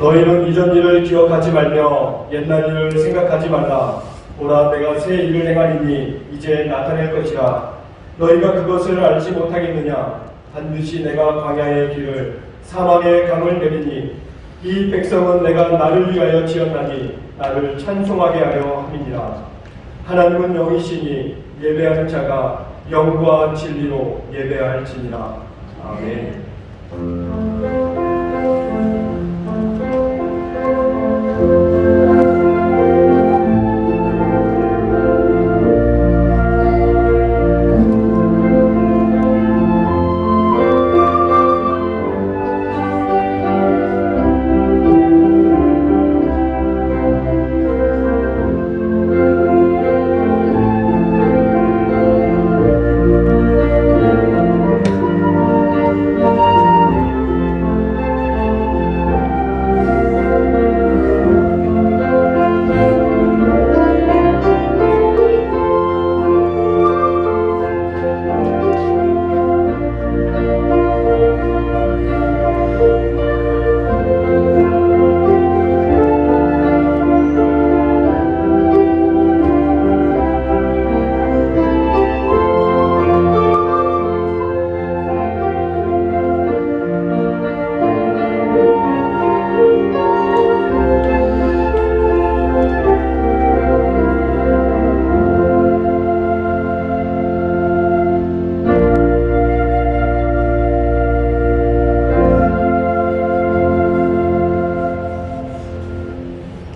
너희는 이전 일을 기억하지 말며 옛날 일을 생각하지 말라. 보라, 내가 새 일을 행하리니 이제 나타낼 것이라. 너희가 그것을 알지 못하겠느냐? 반드시 내가 광야의 길을 사막의 강을 내리니 이 백성은 내가 나를 위하여 지었나니 나를 찬송하게 하려 함이니라. 하나님은 영이시니 예배하는 자가 영과 진리로 예배할지니라. 아멘.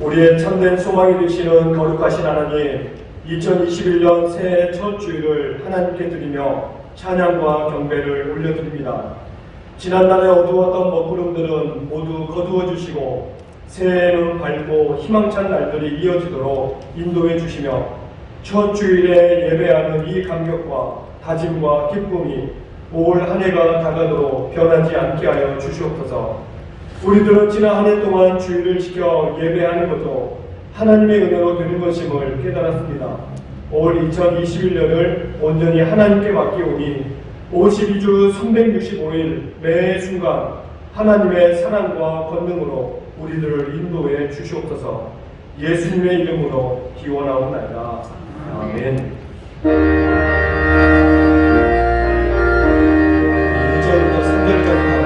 우리의 참된 소망이 되시는 거룩하신 하나님, 2021년 새해 첫 주일을 하나님께 드리며 찬양과 경배를 올려드립니다. 지난날에 어두웠던 먹구름들은 모두 거두어 주시고 새해에는 밝고 희망찬 날들이 이어지도록 인도해 주시며 첫 주일에 예배하는 이 감격과 다짐과 기쁨이 올 한 해가 다가도록 변하지 않게 하여 주시옵소서. 우리들은 지난 한 해 동안 주일을 지켜 예배하는 것도 하나님의 은혜로 되는 것임을 깨달았습니다. 올 2021년을 온전히 하나님께 맡기오니 52주 365일 매 순간 하나님의 사랑과 권능으로 우리들을 인도해 주시옵소서. 예수님의 이름으로 기원하옵나이다. 아멘. 1절부터 3절까지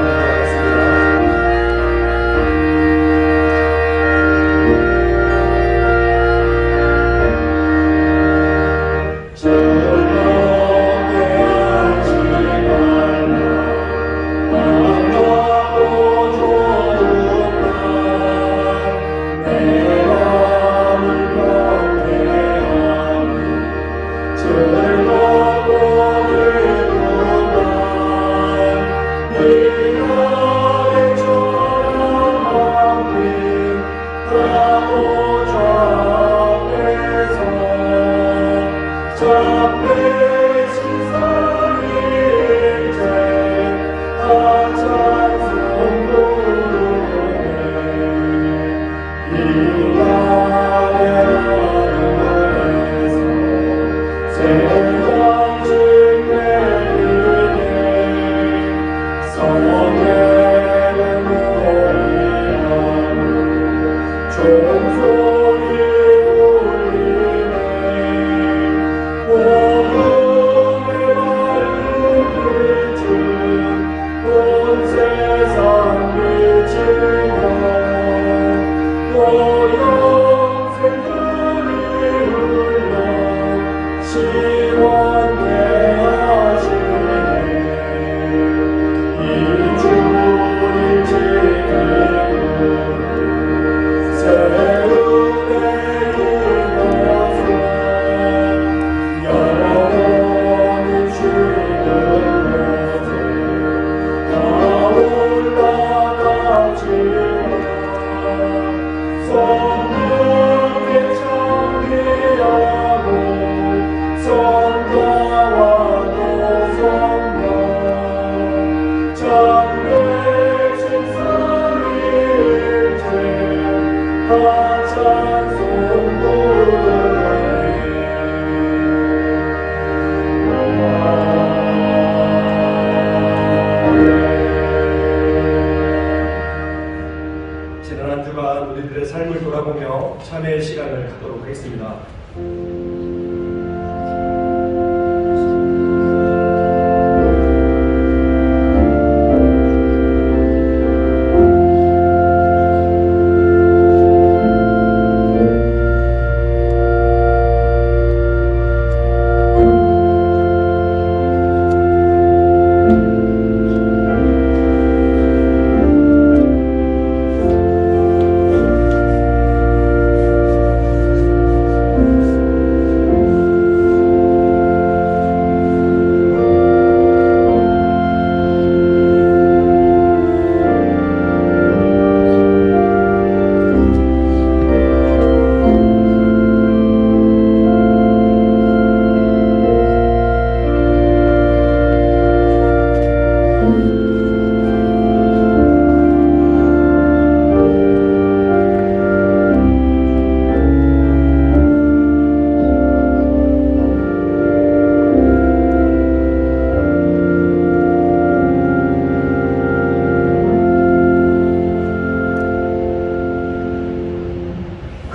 우리들의 삶을 돌아보며 참회의 시간을 갖도록 하겠습니다.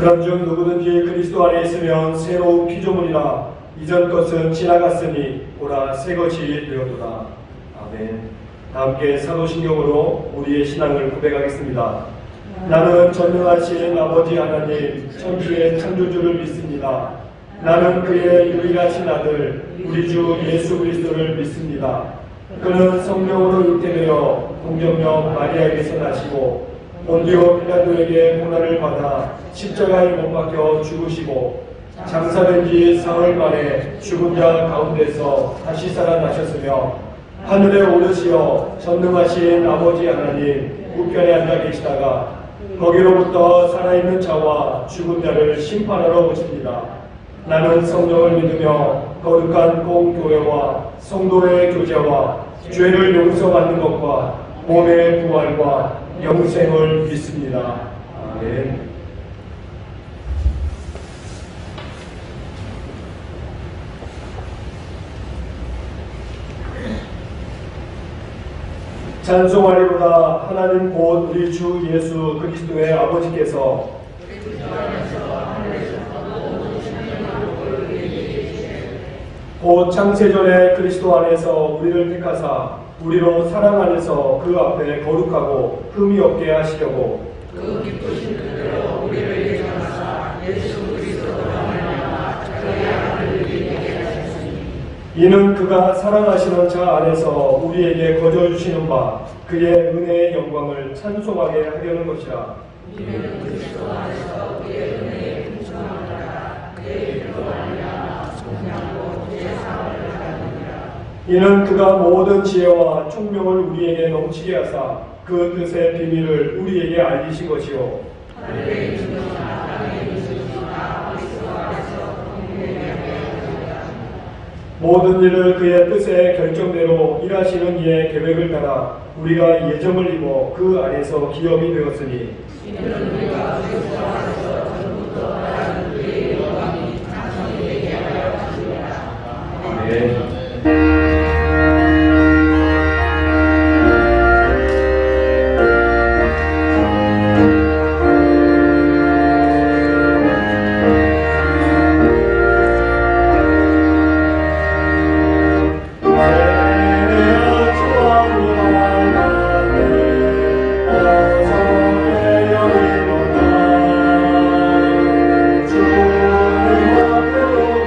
그런즉 누구든지 그리스도 안에 있으면 새로운 피조물이라 이전 것은 지나갔으니 보라 새 것이 되었도다. 아멘. 다 함께 사도신경으로 우리의 신앙을 고백하겠습니다. 나는 전능하신 아버지 하나님 천지의 창조주를 믿습니다. 나는 그의 유일하신 아들 우리 주 예수 그리스도를 믿습니다. 그는 성령으로 잉태되어 동정녀 마리아에게서 나시고 본디오 빌라도에게 고난을 받아 십자가에 못 박혀 죽으시고 장사된 지 사흘 만에 죽은 자 가운데서 다시 살아나셨으며 하늘에 오르시어 전능하신 아버지 하나님 우편에 앉아 계시다가 거기로부터 살아있는 자와 죽은 자를 심판하러 오십니다. 나는 성령을 믿으며 거룩한 공교회와 성도의 교제와 죄를 용서받는 것과 몸의 부활과 영생을 믿습니다. 아멘. 찬송하리로다. 하나님 곧 우리 주 예수 그리스도의 아버지께서 곧 창세전에 그리스도 안에서 우리를 택하사 우리로 사랑 안에서 그 앞에 거룩하고 흠이 없게 하시려고 그 기쁘신 뜻대로 우리를 예정하사 예수 그리스도로 말미암아 저희 하나님을 이기게 하셨으니 이는 그가 사랑하시는 자 안에서 우리에게 거저 주시는 바 그의 은혜의 영광을 찬송하게 하려는 것이라. 이는 그리스도 안에서 그의 은혜의 풍성함을 그의 이름으로 말미암아颂扬고 제사함을 받느니라. 이는 그가 모든 지혜와 총명을 우리에게 넘치게 하사 그 뜻의 비밀을 우리에게 알리신 것이요 하늘에 있는 것이나 땅에 있는 것이나 그리스도 안에서 동일하게 하였느니라. 모든 일을 그의 뜻의 결정대로 일하시는 이의 계획을 따라 우리가 예정을 입어 그 안에서 기업이 되었으니 이는 우리가 그리스도 안에서 전부터 말하는 그의 영광이 찬송이 되게 하여 주시리라. 아멘. 주님 앞으로 모여서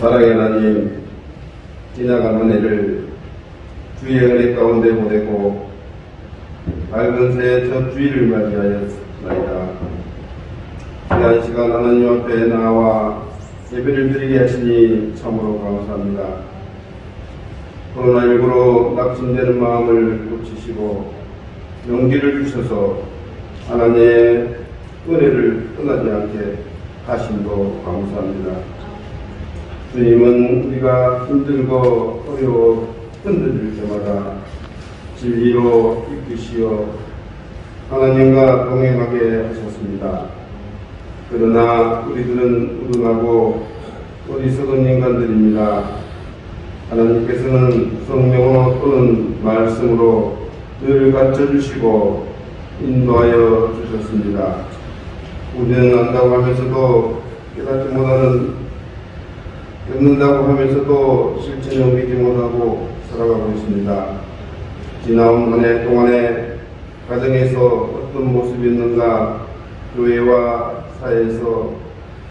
사랑의 하나님, 지나간 한 해를 주의 은혜 가운데 보내고 밝은 새해 첫 주일을 맞이하였나이다. 귀한 시간 하나님 앞에 나와 예배를 드리게 하시니 참으로 감사합니다. 코로나19로 낙심되는 마음을 고치시고 용기를 주셔서 하나님의 은혜를 떠나지 않게 하심도 감사합니다. 주님은 우리가 힘들고 어려워 흔들릴 때마다 진리로 이끄시어 하나님과 동행하게 하셨습니다. 그러나 우리들은 우둔하고 어리석은 인간들입니다. 하나님께서는 성령으로 또는 말씀으로 늘 갖춰주시고 인도하여 주셨습니다. 우리는 안다고 하면서도 깨닫지 못하는 듣는다고 하면서도 실천에 옮기지 못하고 살아가고 있습니다. 지나온 한 해 동안에 가정에서 어떤 모습이 있는가, 교회와 사회에서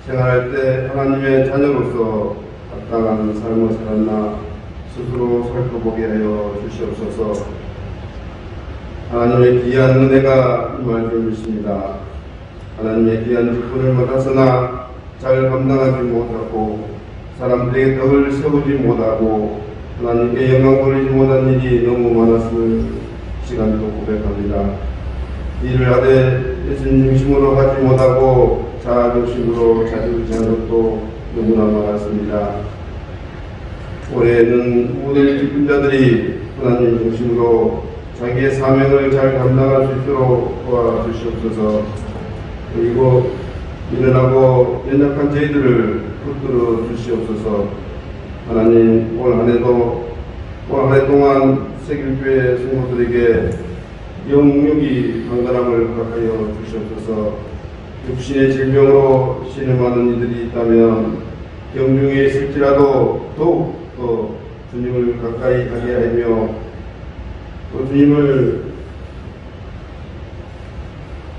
생활할 때 하나님의 자녀로서 합당한 삶을 살았나 스스로 살펴보게 하여 주시옵소서. 하나님의 귀한 은혜가 임할 줄 믿습니다. 하나님의 귀한 직분을 맡았으나 잘 감당하지 못하고 사람들에게 덕을 세우지 못하고 하나님께 영광 돌리지 못한 일이 너무 많았을 시간도 고백합니다. 일을 하되 예수님 중심으로 하지 못하고 자아 중심으로 자주지한 것도 너무나 많았습니다. 올해는 모든 기분자들이 하나님 중심으로 자기의 사명을 잘 감당할 수 있도록 도와주시옵소서. 그리고 일어나고 연약한 저희들을 붙들어 주시옵소서. 하나님, 올 한 해 동안 세길교회 성도들에게 영육이 강건함을 허락하여 주시옵소서. 육신의 질병으로 신음하는 이들이 있다면 경중에 있을지라도 더욱 더 주님을 가까이 하게 하며 또 주님을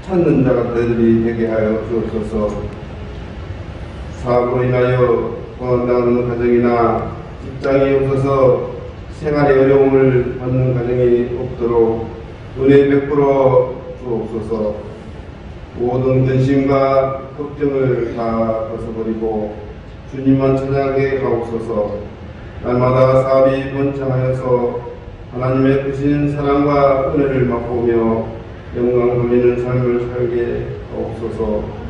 찾는 자가 되들이 되게 하여 주옵소서. 사업으로 인하여 고난당하는 가정이나 직장이 없어서 생활의 어려움을 받는 가정이 없도록 은혜 베풀어 주옵소서. 모든 근심과 걱정을 다 벗어버리고 주님만 찾아가게 하옵소서. 날마다 사업이 번창하여서 하나님의 크신 사랑과 은혜를 맛보며 영광 돌리는 삶을 살게 하옵소서.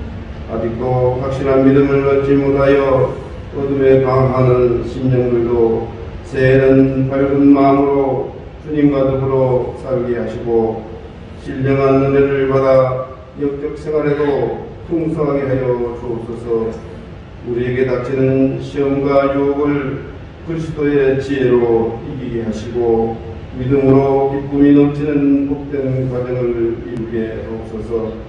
아직도 확실한 믿음을 얻지 못하여 어둠에 방황하는 심령들도 새해는 밝은 마음으로 주님과 더불어 살게 하시고 신령한 은혜를 받아 영적 생활에도 풍성하게 하여 주옵소서. 우리에게 닥치는 시험과 유혹을 그리스도의 지혜로 이기게 하시고 믿음으로 기쁨이 넘치는 복된 가정을 이루게 하옵소서.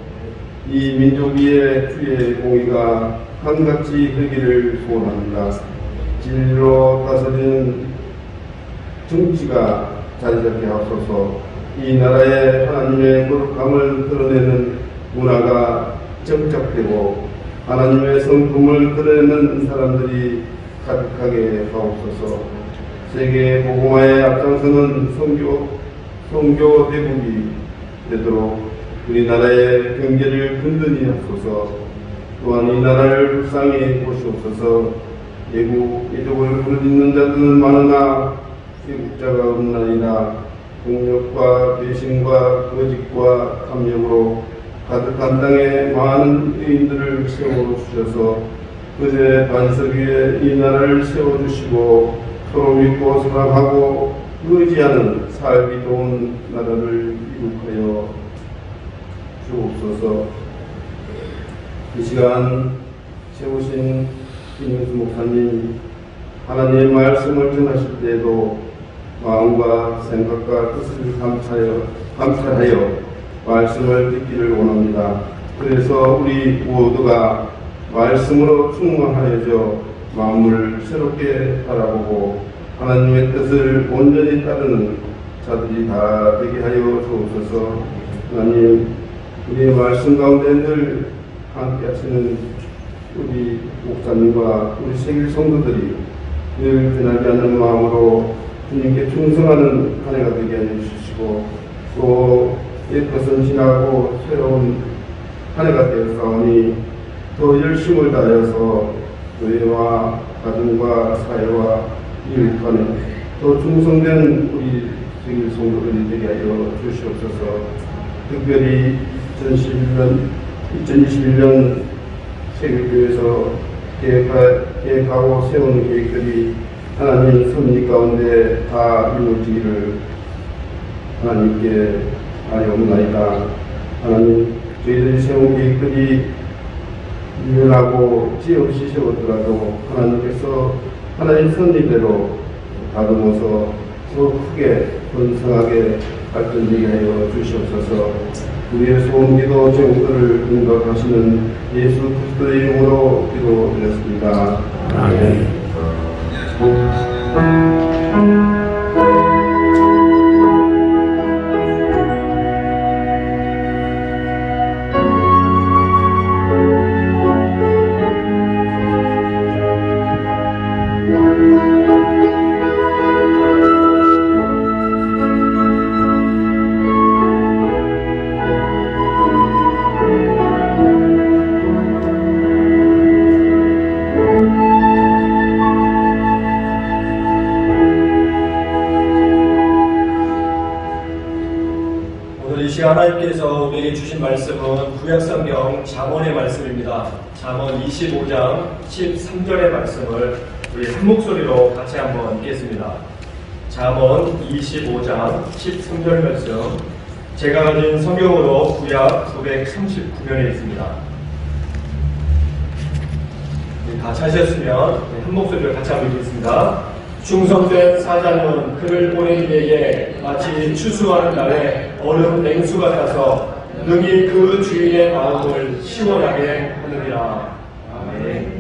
이 민족 위에 주의 공의가 한같이 흐르기를 소원합니다. 진리로 다스리는 정치가 자리잡게 하옵소서. 이 나라의 하나님의 거룩함을 드러내는 문화가 정착되고 하나님의 성품을 드러내는 사람들이 가득하게 하옵소서. 세계 복음화의 앞장서는 선교 대국이 되도록 우리나라의 경제를 든든히 하소서. 또한 이 나라를 불쌍히 보시옵소서. 예국을 부르짖는 자들은 많으나 세국자가 없나이다. 폭력과 배신과 거짓과 탐욕으로 가득한 땅에 많은 의인들을 세워주셔서 그들의 반석 위에 이 나라를 세워주시고 서로 믿고 사랑하고 의지하는 살기 좋은 나라를 이룩하여 주옵소서. 이 시간 세우신 김영수 목사님, 하나님의 말씀을 전하실 때에도 마음과 생각과 뜻을 감찰하여 말씀을 듣기를 원합니다. 그래서 우리 모두가 말씀으로 충만하여져 마음을 새롭게 바라보고 하나님의 뜻을 온전히 따르는 자들이 다 되게 하여 주옵소서. 하나님, 우리의 말씀 가운데 늘 함께 하시는 우리 목사님과 우리 세계 성도들이 늘 변하지 않는 마음으로 주님께 충성하는 한 해가 되게 해주시고 또 옛것은 지나고 새로운 한 해가 되었사오니 더 열심을 다하여서 교회와 가정과 사회와 이웃 간에 더 충성된 우리 세계 성도들이 되게 하여 주시옵소서. 특별히 2021년 세계교회에서 계획하고 세운 계획들이 하나님 섭리 가운데 다 이루어지기를 하나님께 아뢰옵나이다. 하나님, 저희들이 세운 계획들이 유연하고 지혜 없이 세웠더라도 하나님께서 하나님 섭리대로 다듬어서 더 크게 번성하게 발전되게 하여 주시옵소서. 우리의 소원기도 제국들을 응답하시는 예수 그리스도의 이름으로 기도드렸습니다. 아멘. 하나님께서 우리에게 주신 말씀은 구약성경 잠언의 말씀입니다. 잠언 25장 13절의 말씀을 우리 한 목소리로 같이 한번 읽겠습니다. 잠언 25장 13절 말씀, 제가 가진 성경으로 구약 939면에 있습니다. 다 찾으셨으면 한 목소리로 같이 한번 읽겠습니다. 충성된 사자는 그를 보낸 이에게 마치 추수하는 날에 얼음 냉수 같아서 능히 그 주인의 마음을 시원하게 하느니라. 아멘.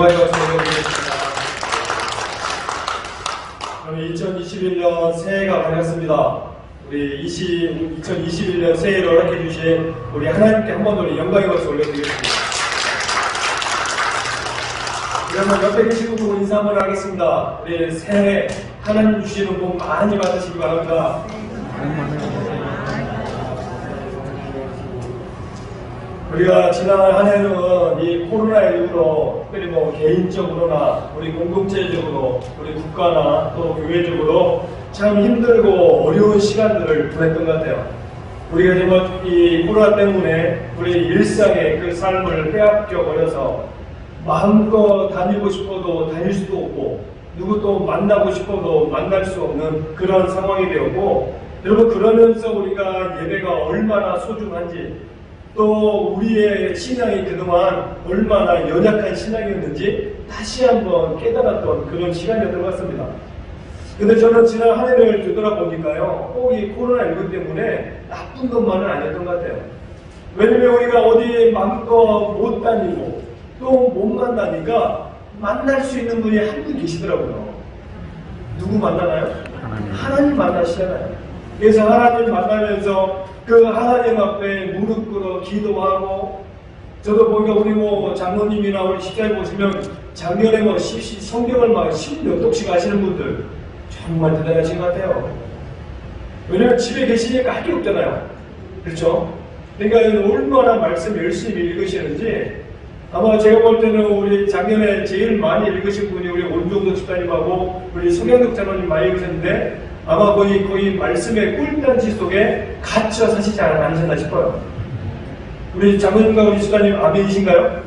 영광의 박수 올려드리겠습니다. 저는 2021년 새해가 밝았습니다. 우리 2021년 새해를 허락해 주신 우리 하나님께 한 번 더 영광의 박수 올려드리겠습니다. 그러면 옆에 계신 분으로 인사 한번 하겠습니다. 우리 새해 하나님 주시는 복 많이 받으시기 바랍니다. 우리가 지난 한 해는 이 코로나19로 특별히 개인적으로나 우리 공동체적으로 우리 국가나 또 교회적으로 참 힘들고 어려운 시간들을 보냈던 것 같아요. 우리가 정말 이 코로나 때문에 우리 일상의 그 삶을 빼앗겨 버려서 마음껏 다니고 싶어도 다닐 수도 없고 누구 또 만나고 싶어도 만날 수 없는 그런 상황이 되었고, 여러분 그러면서 우리가 예배가 얼마나 소중한지 또 우리의 신앙이 그동안 얼마나 연약한 신앙이었는지 다시 한번 깨달았던 그런 시간이었던 것 같습니다. 근데 저는 지난 한 해를 되돌아보니까요, 꼭 이 코로나19 때문에 나쁜 것만은 아니었던 것 같아요. 왜냐면 우리가 어디 마음껏 못 다니고 또 못 만나니까 만날 수 있는 분이 한 분 계시더라고요. 누구 만나나요? 하나님 만나시잖아요. 그래서 하나님 만나면서 그 하나님 앞에 무릎 꿇어 기도하고, 저도 보니까 우리 장로님이나 우리 집사님 보시면 작년에 성경을 막 10몇 독씩 하시는 분들 정말 대단하신 것 같아요. 왜냐면 집에 계시니까 할 게 없잖아요. 그렇죠? 그러니까 얼마나 말씀 열심히 읽으시는지, 아마 제가 볼 때는 우리 작년에 제일 많이 읽으신 분이 우리 온종도 집사님하고 우리 송영덕 장로님 많이 읽으셨는데, 아마 거의 말씀의 꿀단지 속에 갇혀 사시지 않으셨나 싶어요. 우리 장로님과 우리 집사님 아멘이신가요?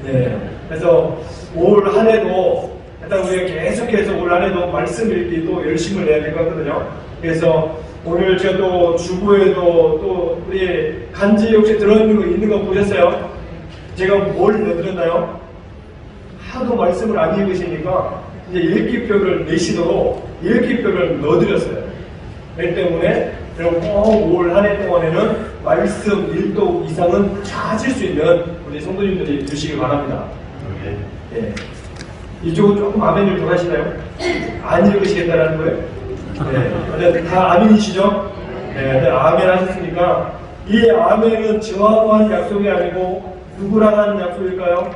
네. 그래서 올 한 해도 일단 우리가 계속해서 올 한 해도 말씀 읽기 또 열심을 내야 될 것 같거든요. 그래서 오늘 제가 또 주부에도 또 우리 간지 혹시 들어있는 거 보셨어요? 제가 뭘 넣어드렸나요? 하도 말씀을 안 읽으시니까 이제 읽기표를 내시도록 읽기표를 넣어드렸어요. 그렇기 때문에 꼭 올 한 해 동안에는 말씀 1도 이상은 찾을 수 있는 우리 성도님들이 되시기 바랍니다. 네. 이쪽은 조금 아멘을 더 하시나요? 안 읽으시겠다라는 거예요? 네. 다 아멘이시죠? 네. 아멘 하셨으니까 이 아멘은 저하고 한 약속이 아니고 누구랑 하는 약속일까요?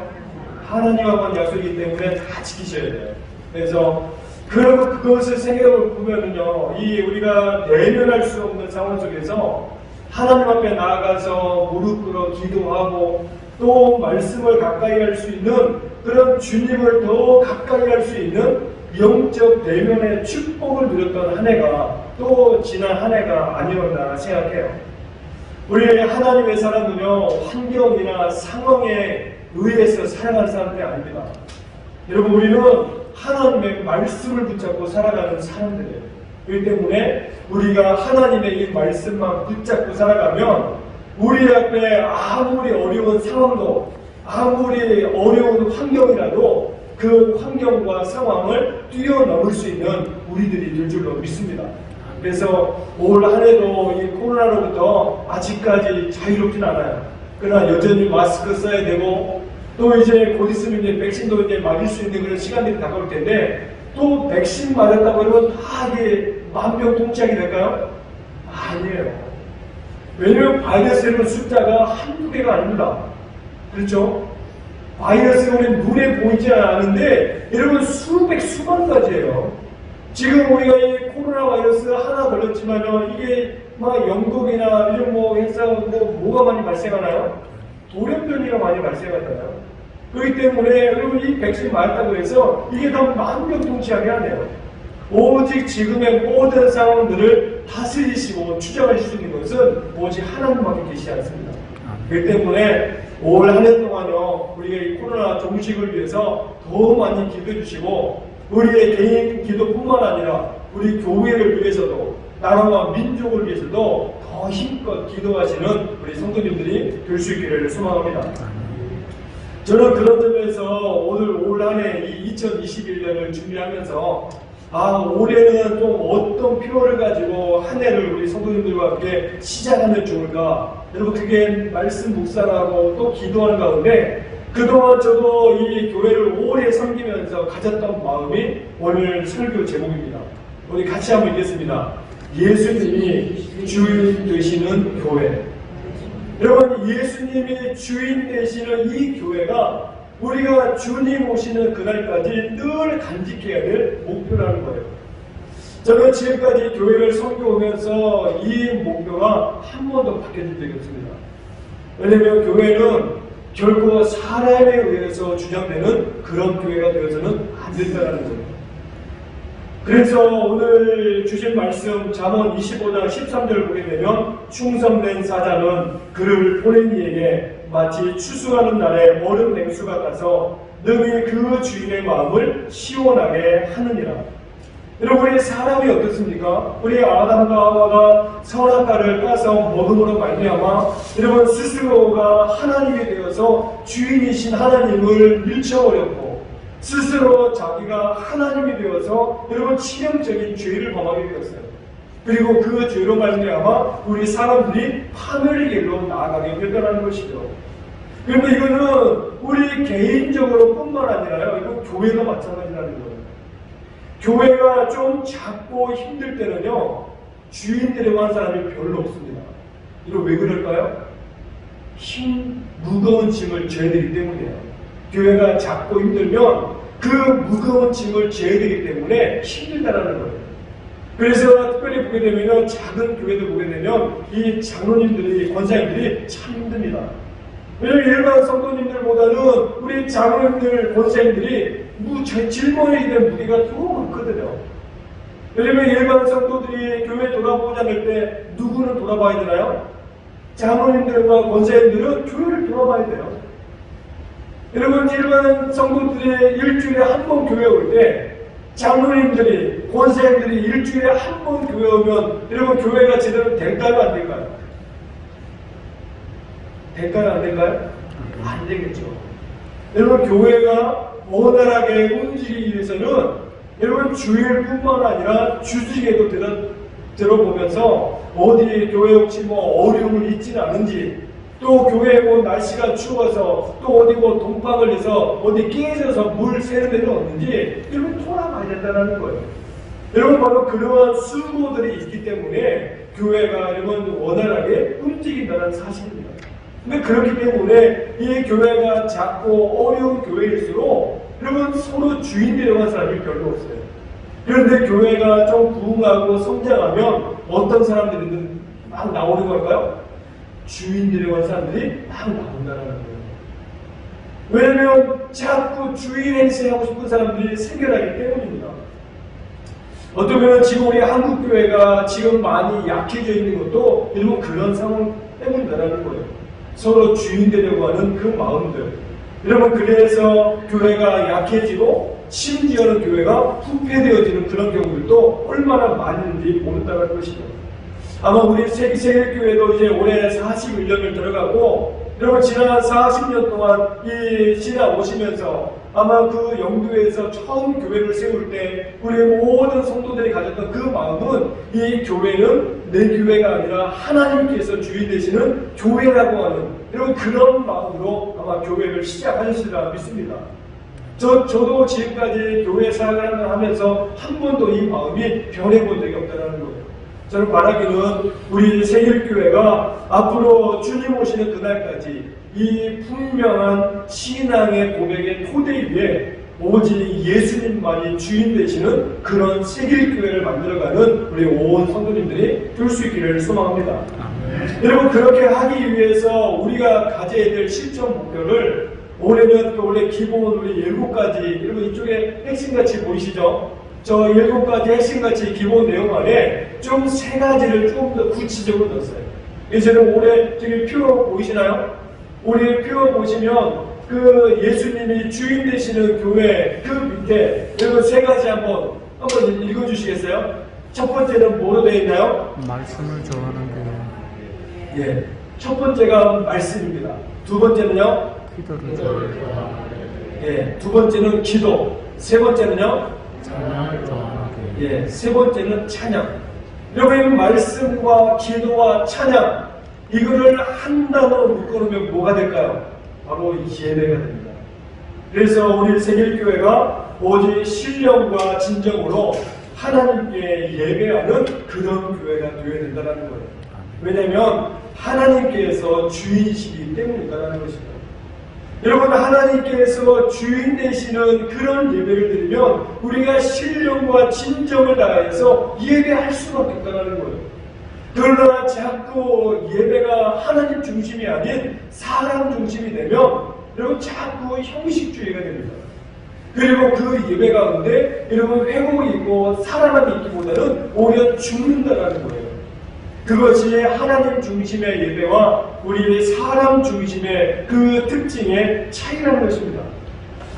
하나님하고 한 약속이기 때문에 다 지키셔야 돼요. 그래서 그것을 생각해 보면은요, 이 우리가 내면할 수 없는 상황 속에서 하나님 앞에 나아가서 무릎 꿇어 기도하고 또 말씀을 가까이 할 수 있는 그런 주님을 더 가까이 할 수 있는 영적 내면의 축복을 누렸던 한 해가 또 지난 한 해가 아니었나 생각해요. 우리 하나님의 사람은요, 환경이나 상황에 의해서 살아가는 사람들이 아닙니다. 여러분, 우리는 하나님의 말씀을 붙잡고 살아가는 사람들이에요. 그렇기 때문에 우리가 하나님의 이 말씀만 붙잡고 살아가면 우리 앞에 아무리 어려운 상황도, 아무리 어려운 환경이라도 그 환경과 상황을 뛰어넘을 수 있는 우리들이 될 줄로 믿습니다. 그래서 올 한 해도 이 코로나로부터 아직까지 자유롭진 않아요. 그러나 여전히 마스크 써야 되고, 또 이제 곧 있으면 이제 백신도 이제 맞을 수 있는 그런 시간들이 다가올 텐데, 또 백신 맞았다고 하면 다 이게 만병통치약이 될까요? 아니에요. 왜냐면 바이러스는 숫자가 한두 개가 아닙니다. 그렇죠? 바이러스는 우리 눈에 보이지 않는데 여러분 수만 가지예요. 지금 우리가 이 코로나 바이러스 하나 걸렸지만요, 이게 막 영국이나 이런 회사 뭐가 많이 발생하나요? 돌연변이가 많이 발생하잖아요. 그렇기 때문에 여러분 이 백신 맞았다고 해서 이게 다 만병통치약이 아니에요. 오직 지금의 모든 상황들을 다스리시고 추적하실 수 있는 것은 오직 하나님밖에 계시지 않습니다. 그렇기 때문에 올 한 해 동안요, 우리가 이 코로나 종식을 위해서 더 많이 기도해 주시고, 우리의 개인 기도뿐만 아니라 우리 교회를 위해서도, 나라와 민족을 위해서도 더 힘껏 기도하시는 우리 성도님들이 될 수 있기를 소망합니다. 저는 그런 점에서 오늘 올 한 해 이 2021년을 준비하면서 올해는 좀 어떤 필요를 가지고 한 해를 우리 성도님들과 함께 시작하면 좋을까? 여러분 그게 말씀 묵상하고 또 기도하는 가운데 그동안 저도 이 교회를 오래 섬기면서 가졌던 마음이 오늘 설교 제목입니다. 우리 같이 한번 읽겠습니다. 예수님이 주인 되시는 교회. 여러분, 예수님이 주인 되시는 이 교회가 우리가 주님 오시는 그날까지 늘 간직해야 될 목표라는 거예요. 저는 지금까지 교회를 섬겨오면서 이 목표가 한 번도 바뀌어진 적이 없습니다. 왜냐하면 교회는 결코 사람에 의해서 주장되는 그런 교회가 되어서는 안 된다는 거예요. 그래서 오늘 주신 말씀 잠언 25장 13절 보게 되면 충성된 사자는 그를 보낸 이에게 마치 추수하는 날에 얼음 냉수 같아서 능히 그 주인의 마음을 시원하게 하느니라. 여러분, 우리 사람이 어떻습니까? 우리 아담과 하와가 선악과를 따서 먹음으로 말미암아 여러분 스스로가 하나님이 되어서 주인이신 하나님을 밀쳐버렸고 스스로 자기가 하나님이 되어서 여러분 치명적인 죄를 범하게 되었어요. 그리고 그 죄로 말미암아 우리 사람들이 파멸의 길로 나아가게 됐다는 것이죠. 그런데 이거는 우리 개인적으로 뿐만 아니라요, 이거 교회가 마찬가지라는 거예요. 교회가 좀 작고 힘들 때는요, 주인 되려고 하는 사람이 별로 없습니다. 이거 왜 그럴까요? 무거운 짐을 져야 되기 때문이에요. 교회가 작고 힘들면 그 무거운 짐을 져야 되기 때문에 힘들다라는 거예요. 그래서 특별히 보게 되면 작은 교회도 보게 되면 이 장로님들이, 권사님들이 참 힘듭니다. 왜냐하면 일반 성도님들보다는 우리 장로님들, 권사님들이 짊어지게 된 무게가 더 많거든요. 왜냐하면 일반 성도들이 교회 돌아보지 않을 때 누구는 돌아봐야 되나요? 장로님들과 권사님들은 교회를 돌아봐야 돼요. 여러분, 일반 성도들이 일주일에 한 번 교회 올 때 장로님들이, 권사님들이 일주일에 한 번 교회 오면 여러분 교회가 제대로 될까요? 안 될까요? 될까요? 안 될까요? 안 되겠죠. 여러분, 교회가 원활하게 움직이기 위해서는 여러분 주일뿐만 아니라 주중에도 들어보면서 어디 교회 혹시 어려움을 있지는 않은지, 또 교회에 날씨가 추워서 또 어디 동파를 해서 어디 깨져서 물 새는 데는 없는지 여러분 돌아봐야 된다는 거예요. 여러분, 바로 그러한 수고들이 있기 때문에 교회가 여러분 원활하게 움직인다는 사실입니다. 근데 그렇기 때문에 이 교회가 작고 어려운 교회일수록 여러분 서로 주인 되려고 하는 사람이 별로 없어요. 그런데 교회가 좀 부흥하고 성장하면 어떤 사람들이 막 나오는 걸까요? 주인 되려고 하는 사람들이 막 나온다는 거예요. 왜냐하면 자꾸 주인 행세하고 싶은 사람들이 생겨나기 때문입니다. 어쩌면 지금 우리 한국교회가 지금 많이 약해져 있는 것도 여러분 그런 상황 때문이라는 거예요. 서로 주인 되려고 하는 그 마음들. 여러분, 그래서 교회가 약해지고 심지어는 교회가 후퇴되어지는 그런 경우들도 얼마나 많이 있는지 모른다는 것이죠. 아마 우리 세계교회도 이제 올해 41년을 들어가고, 여러분 지난 40년 동안 이 신학 오시면서 아마 그 영도에서 처음 교회를 세울 때 우리 모든 성도들이 가졌던 그 마음은 이 교회는 내 교회가 아니라 하나님께서 주인 되시는 교회라고 하는 여러분 그런 마음으로 아마 교회를 시작하셨으리라 믿습니다. 저도 지금까지 교회 생활을 하면서 한 번도 이 마음이 변해본 적이 없다는 거예요. 저는 바라기는 우리 세일교회가 앞으로 주님 오시는 그날까지 이 분명한 신앙의 고백의 토대 위에 오직 예수님만이 주인 되시는 그런 세일교회를 만들어가는 우리 온 성도님들이 될 수 있기를 소망합니다. 여러분, 그렇게 하기 위해서 우리가 가져야 될 실천 목표를 올해는 원래 기본 우리 7가지, 여러분 이쪽에 핵심같이 보이시죠? 저 7가지 핵심같이 기본 내용 안에 좀 3가지를 좀 더 구체적으로 넣었어요. 이제는 올해 저기 표 보이시나요? 우리 표 보시면 그 예수님이 주인 되시는 교회 그 밑에 여러분 3가지 한번 읽어주시겠어요? 첫 번째는 뭐로 되어 있나요? 말씀을 좋아하는 교회. 예, 첫 번째가 말씀입니다. 두 번째는요? 기도를 좋아하는 예, 두 번째는 기도. 세 번째는요? 찬양을 좋아하는 교회. 예, 세 번째는 찬양. 여러분, 말씀과 기도와 찬양, 이거를 한 단어로 묶어놓으면 뭐가 될까요? 바로 예배가 됩니다. 그래서 우리 세계교회가 오직 신령과 진정으로 하나님께 예배하는 그런 교회가 되어야 된다는 거예요. 왜냐하면 하나님께서 주인이시기 때문이다라는 것입니다. 여러분, 하나님께서 주인 되시는 그런 예배를 드리면 우리가 신령과 진정을 다해서 예배할 수밖에 없다는 거예요. 그러나 자꾸 예배가 하나님 중심이 아닌 사람 중심이 되면 여러분 자꾸 형식주의가 됩니다. 그리고 그 예배 가운데 여러분 회복이 있고 살아남이 있기보다는 오히려 죽는다라는 거예요. 그것이 하나님 중심의 예배와 우리 사람 중심의 그 특징의 차이라는 것입니다.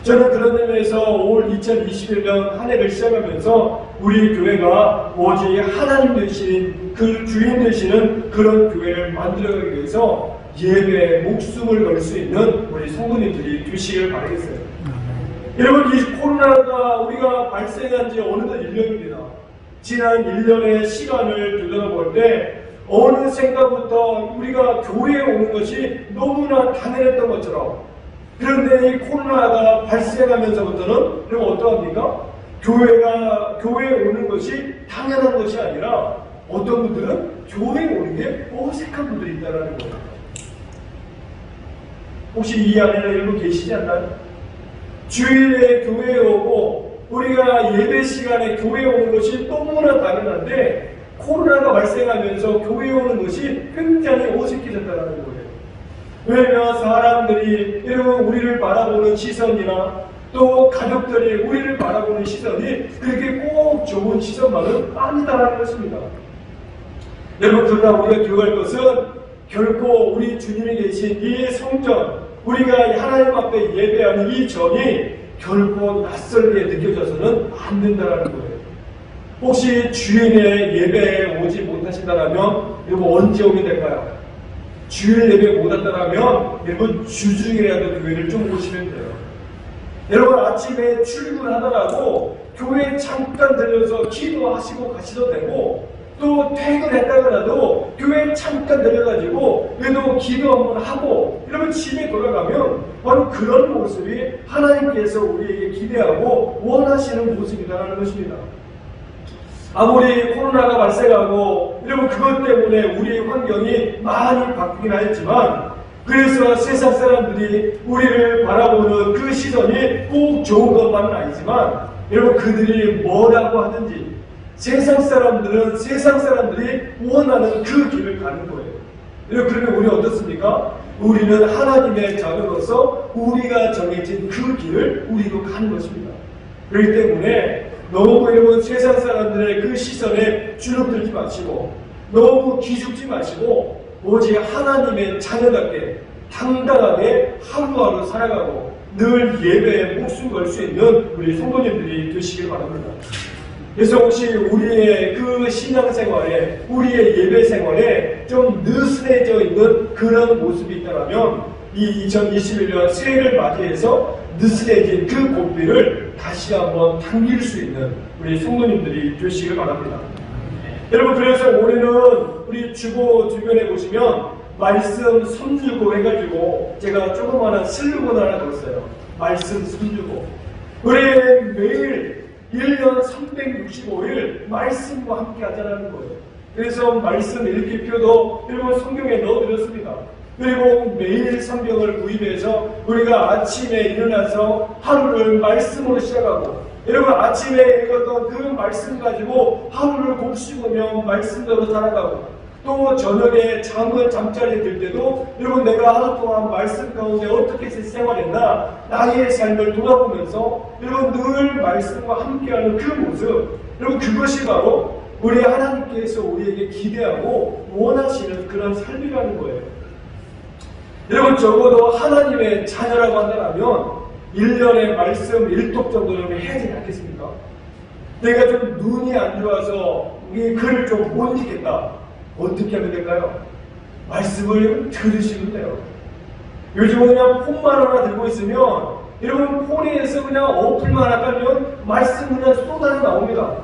저는 그런 의미에서 올 2021년 한 해를 시작하면서 우리 교회가 오직 하나님 되신 그 주인 되시는 그런 교회를 만들어가기 위해서 예배에 목숨을 걸 수 있는 우리 성도님들이 되시길 바라겠어요. 여러분, 이 코로나가 우리가 발생한 지 어느덧 1년입니다. 지난 1년의 시간을 되돌아볼 때 어느 생각부터 우리가 교회에 오는 것이 너무나 당연했던 것처럼, 그런데 이 코로나가 발생하면서부터는 여러분 어떠합니까? 교회에 오는 것이 당연한 것이 아니라 어떤 분들은 교회에 오는 게 어색한 분들이 있다는 거예요. 혹시 이 안에 여러분 계시지 않나요? 주일에 교회에 오고 우리가 예배 시간에 교회에 오는 것이 너무나 당연한데 코로나가 발생하면서 교회에 오는 것이 굉장히 어색해졌다는 거예요. 왜냐하면 사람들이 여러분 우리를 바라보는 시선이나 또 가족들이 우리를 바라보는 시선이 그렇게 꼭 좋은 시선만은 아니다라는 것입니다. 여러분, 그러나 우리가 기억할 것은 결코 우리 주님이 계신 이 성전, 우리가 하나님 앞에 예배하는 이 전이 결코 낯설게 느껴져서는 안 된다는 거예요. 혹시 주일에 예배에 오지 못하신다면 여러분 언제 오게 될까요? 주일 예배 못 왔다면 여러분 주중이라도 교회를 좀 오시면 돼요. 여러분 아침에 출근하더라도 교회에 잠깐 들려서 기도하시고 가셔도 되고, 또 퇴근했다더라도 교회에 잠깐 들려가지고 그래도 기도 한번 하고 이러면 집에 돌아가면 바로 그런 모습이 하나님께서 우리에게 기대하고 원하시는 모습이다라는 것입니다. 아무리 코로나가 발생하고 여러분 그것 때문에 우리의 환경이 많이 바뀌긴 하였지만, 그래서 세상 사람들이 우리를 바라보는 그 시선이 꼭 좋은 것만은 아니지만 여러분 그들이 뭐라고 하든지 세상 사람들이 원하는 그 길을 가는 거예요. 여러분, 그러면 우리 어떻습니까? 우리는 하나님의 자녀로서 우리가 정해진 그 길을 우리도 가는 것입니다. 그렇기 때문에 너무 여러분 세상 사람들의 그 시선에 주눅들지 마시고 너무 기죽지 마시고 오직 하나님의 자녀답게 당당하게 하루하루 살아가고 늘 예배에 목숨 걸 수 있는 우리 성도님들이 되시길 바랍니다. 그래서 혹시 우리의 그 신앙생활에, 우리의 예배생활에 좀 느슨해져 있는 그런 모습이 있다면 이 2021년 새해를 맞이해서 느슨해진 그 고삐를 다시 한번 당길 수 있는 우리 성도님들이 되시길 바랍니다. 여러분, 그래서 올해는 우리 주보 주변에 보시면 말씀 선주고 해가지고 제가 조그마한 슬로건 하나 뒀어요. 말씀 선주고. 우리 매일 1년 365일 말씀과 함께 하자는 거예요. 그래서 말씀 읽기표도 여러분 성경에 넣어드렸습니다. 그리고 매일 성경을 구입해서 우리가 아침에 일어나서 하루를 말씀으로 시작하고, 여러분 아침에 읽었던 그 말씀 가지고 하루를 곱씹으며 말씀대로 살아가고, 또 저녁에 잠자리에 들 때도 여러분 내가 하루 동안 말씀 가운데 어떻게 생활했나 나의 삶을 돌아보면서 여러분 늘 말씀과 함께하는 그 모습, 여러분 그것이 바로 우리 하나님께서 우리에게 기대하고 원하시는 그런 삶이라는 거예요. 여러분 적어도 하나님의 자녀라고 한다면 1년에 말씀 1독 정도는 해야 되지 않겠습니까? 내가 좀 눈이 안 좋아서 이 글을 좀 못 읽겠다. 어떻게 하면 될까요? 말씀을 들으시면 돼요. 요즘은 그냥 폰만 하나 들고 있으면 여러분 폰에서 그냥 어플만 하나 깔면 말씀 그냥 쏟아져 나옵니다.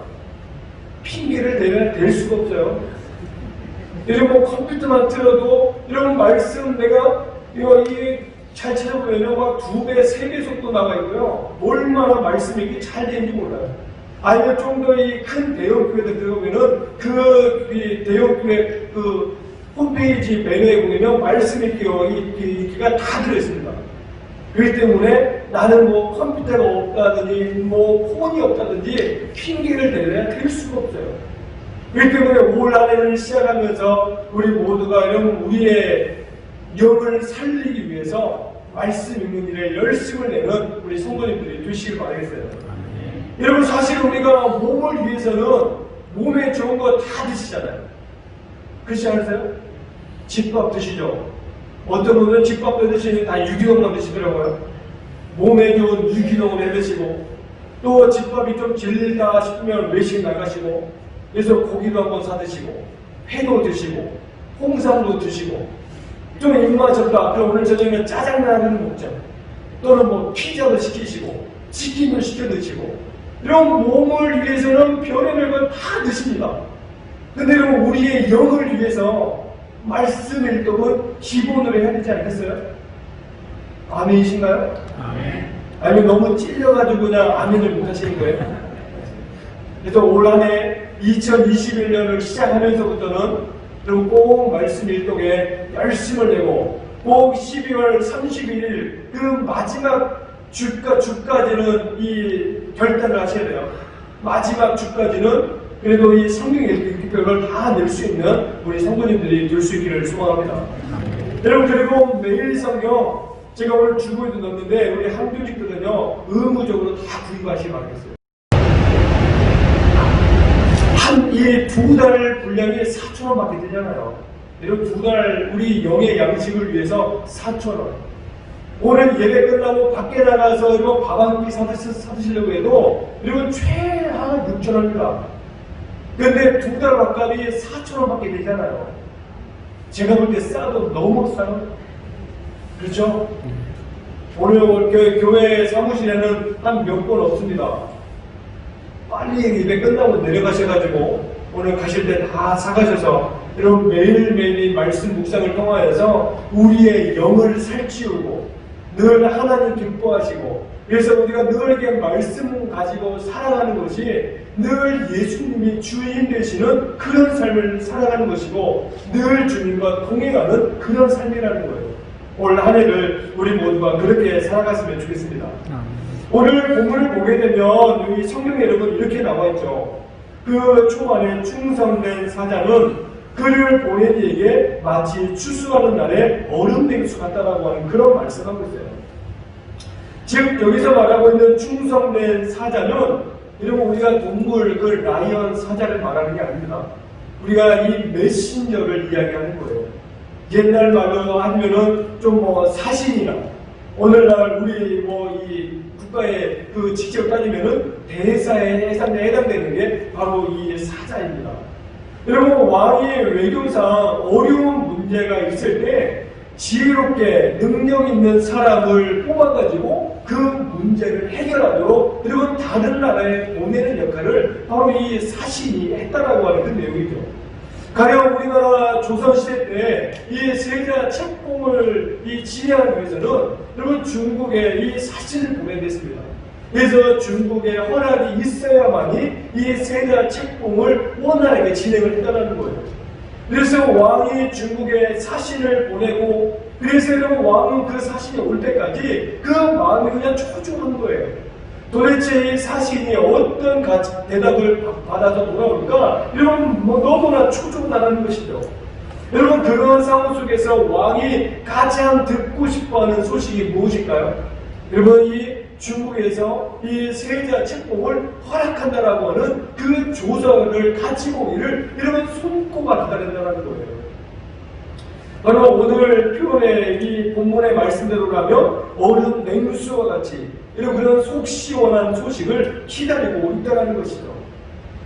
핑계를 대면 될 수가 없어요. 여러분 컴퓨터만 틀어도 여러분 말씀 내가 이 잘 찾아보면 막 2배, 3배 속도 나가 있고요. 얼마나 말씀이 이렇게 잘 되는지 몰라요. 아니면 좀 더 이 큰 대형 교회들 들어보면은 그 대형 교회 그 홈페이지 메뉴에 보면 말씀이 기가 다 들어있습니다. 그렇기 때문에 나는 뭐 컴퓨터가 없다든지 뭐 폰이 없다든지 핑계를 대려야 될 수가 없어요. 그렇기 때문에 올 한해를 시작하면서 우리 모두가 이런 우리의 영을 살리기 위해서 말씀 읽는 일에 열심을 내는 우리 성도님들이 되시길 바라겠어요. 여러분 사실 우리가 몸을 위해서는 몸에 좋은 거 다 드시잖아요. 그렇지 않으세요? 집밥 드시죠? 어떤 분들은 집밥도 드시니 다 유기농만 드시더라고요. 몸에 좋은 유기농을 해 드시고 또 집밥이 좀 질리다 싶으면 외식 나가시고 그래서 고기도 한번 사 드시고 회도 드시고 홍삼도 드시고 좀 입맛 없다. 그럼 오늘 저녁에 짜장면을 먹자. 또는 뭐 피자도 시키시고 치킨도 시켜 드시고 이런 몸을 위해서는 별의별 걸 다 드십니다. 근데 여러분 우리의 영을 위해서 말씀 일독은 기본으로 해야 되지 않겠어요? 아멘이신가요? 아멘. 아니면 너무 찔려가지고 그냥 아멘을 못 하시는 거예요? 그래서 올 한해 2021년을 시작하면서부터는 여러분 꼭 말씀 일독에 열심을 내고 꼭 12월 31일 그 마지막 주까지는 이 결단을 하셔야 돼요. 마지막 주까지는 그래도 이 성경 읽기표를 다 낼 수 있는 우리 성도님들이 될 수 있기를 소망합니다. 여러분 그리고 매일 성경 제가 오늘 주보에도 넣었는데 우리 한교직들은요 의무적으로 다 구입하시기 바라겠어요. 이 2달 분량이 4,000원밖에 되잖아요. 여러분 2달 우리 영의 양식을 위해서 4,000원. 오늘 예배 끝나고 밖에 나가서 이거 밥 한 끼 사드시려고 해도 여러분 최하 6,000원입니다. 근데 2달 밥값이 4,000원밖에 되잖아요. 제가 볼 때 싸도 너무 싸요. 그렇죠? 오늘 교회 사무실에는 한 몇 번 없습니다. 빨리 예배 끝나고 내려가셔가지고 오늘 가실 때 다 사가셔서 여러분 매일매일 말씀 묵상을 통하여서 우리의 영을 살찌우고 늘 하나님 기뻐하시고 그래서 우리가 늘 이렇게 말씀 가지고 살아가는 것이 늘 예수님이 주인 되시는 그런 삶을 살아가는 것이고 늘 주님과 동행하는 그런 삶이라는 거예요. 올 한 해를 우리 모두가 그렇게 살아갔으면 좋겠습니다. 오늘 본문을 보게 되면 여기 성경에 여러분 이렇게 나와 있죠. 그 초반에 충성된 사자는 그를 보낸 이에게 마치 추수하는 날에 얼음 냉수 같다라고 하는 그런 말씀하고 있어요. 즉 여기서 말하고 있는 충성된 사자는 여러분 우리가 동물 그 라이언 사자를 말하는 게 아닙니다. 우리가 이 메신저를 이야기하는 거예요. 옛날 말로 하면은 좀 뭐 사신이나 오늘날 우리 뭐 이 국가에 그 직접 따지면은 대사에 해당되는 게 바로 이 사자입니다. 여러분 왕이 외교상 어려운 문제가 있을 때 지혜롭게 능력 있는 사람을 뽑아가지고 그 문제를 해결하도록 여러분 다른 나라에 보내는 역할을 바로 이 사신이 했다라고 하는 그 내용이죠. 가령 우리나라 조선시대 때 이 세자 책봉을 지휘하기 위해서는 여러분 중국에 이 사신을 보내냈습니다. 그래서 중국의 허락이 있어야만이 이 세자 책봉을 원활하게 진행을 했다는 거예요. 그래서 왕이 중국에 사신을 보내고 그래서 여러분 왕은 그 사신이 올 때까지 그 마음이 그냥 초조한 거예요. 도대체 이 사신이 어떤 대답을 받아서 돌아올까? 여러분 너무나 초조하다는 것이죠. 여러분 그런 상황 속에서 왕이 가장 듣고 싶어하는 소식이 무엇일까요? 여러분 이 중국에서 이 세자 책봉을 허락한다라고 하는 그 조서를 가지고 오기를 여러분 손꼽아 기다린다는 거예요. 바로 오늘 표현의 이 본문의 말씀대로라면 얼음 냉수와 같이 이런 그런 속 시원한 소식을 기다리고 있다는 것이죠.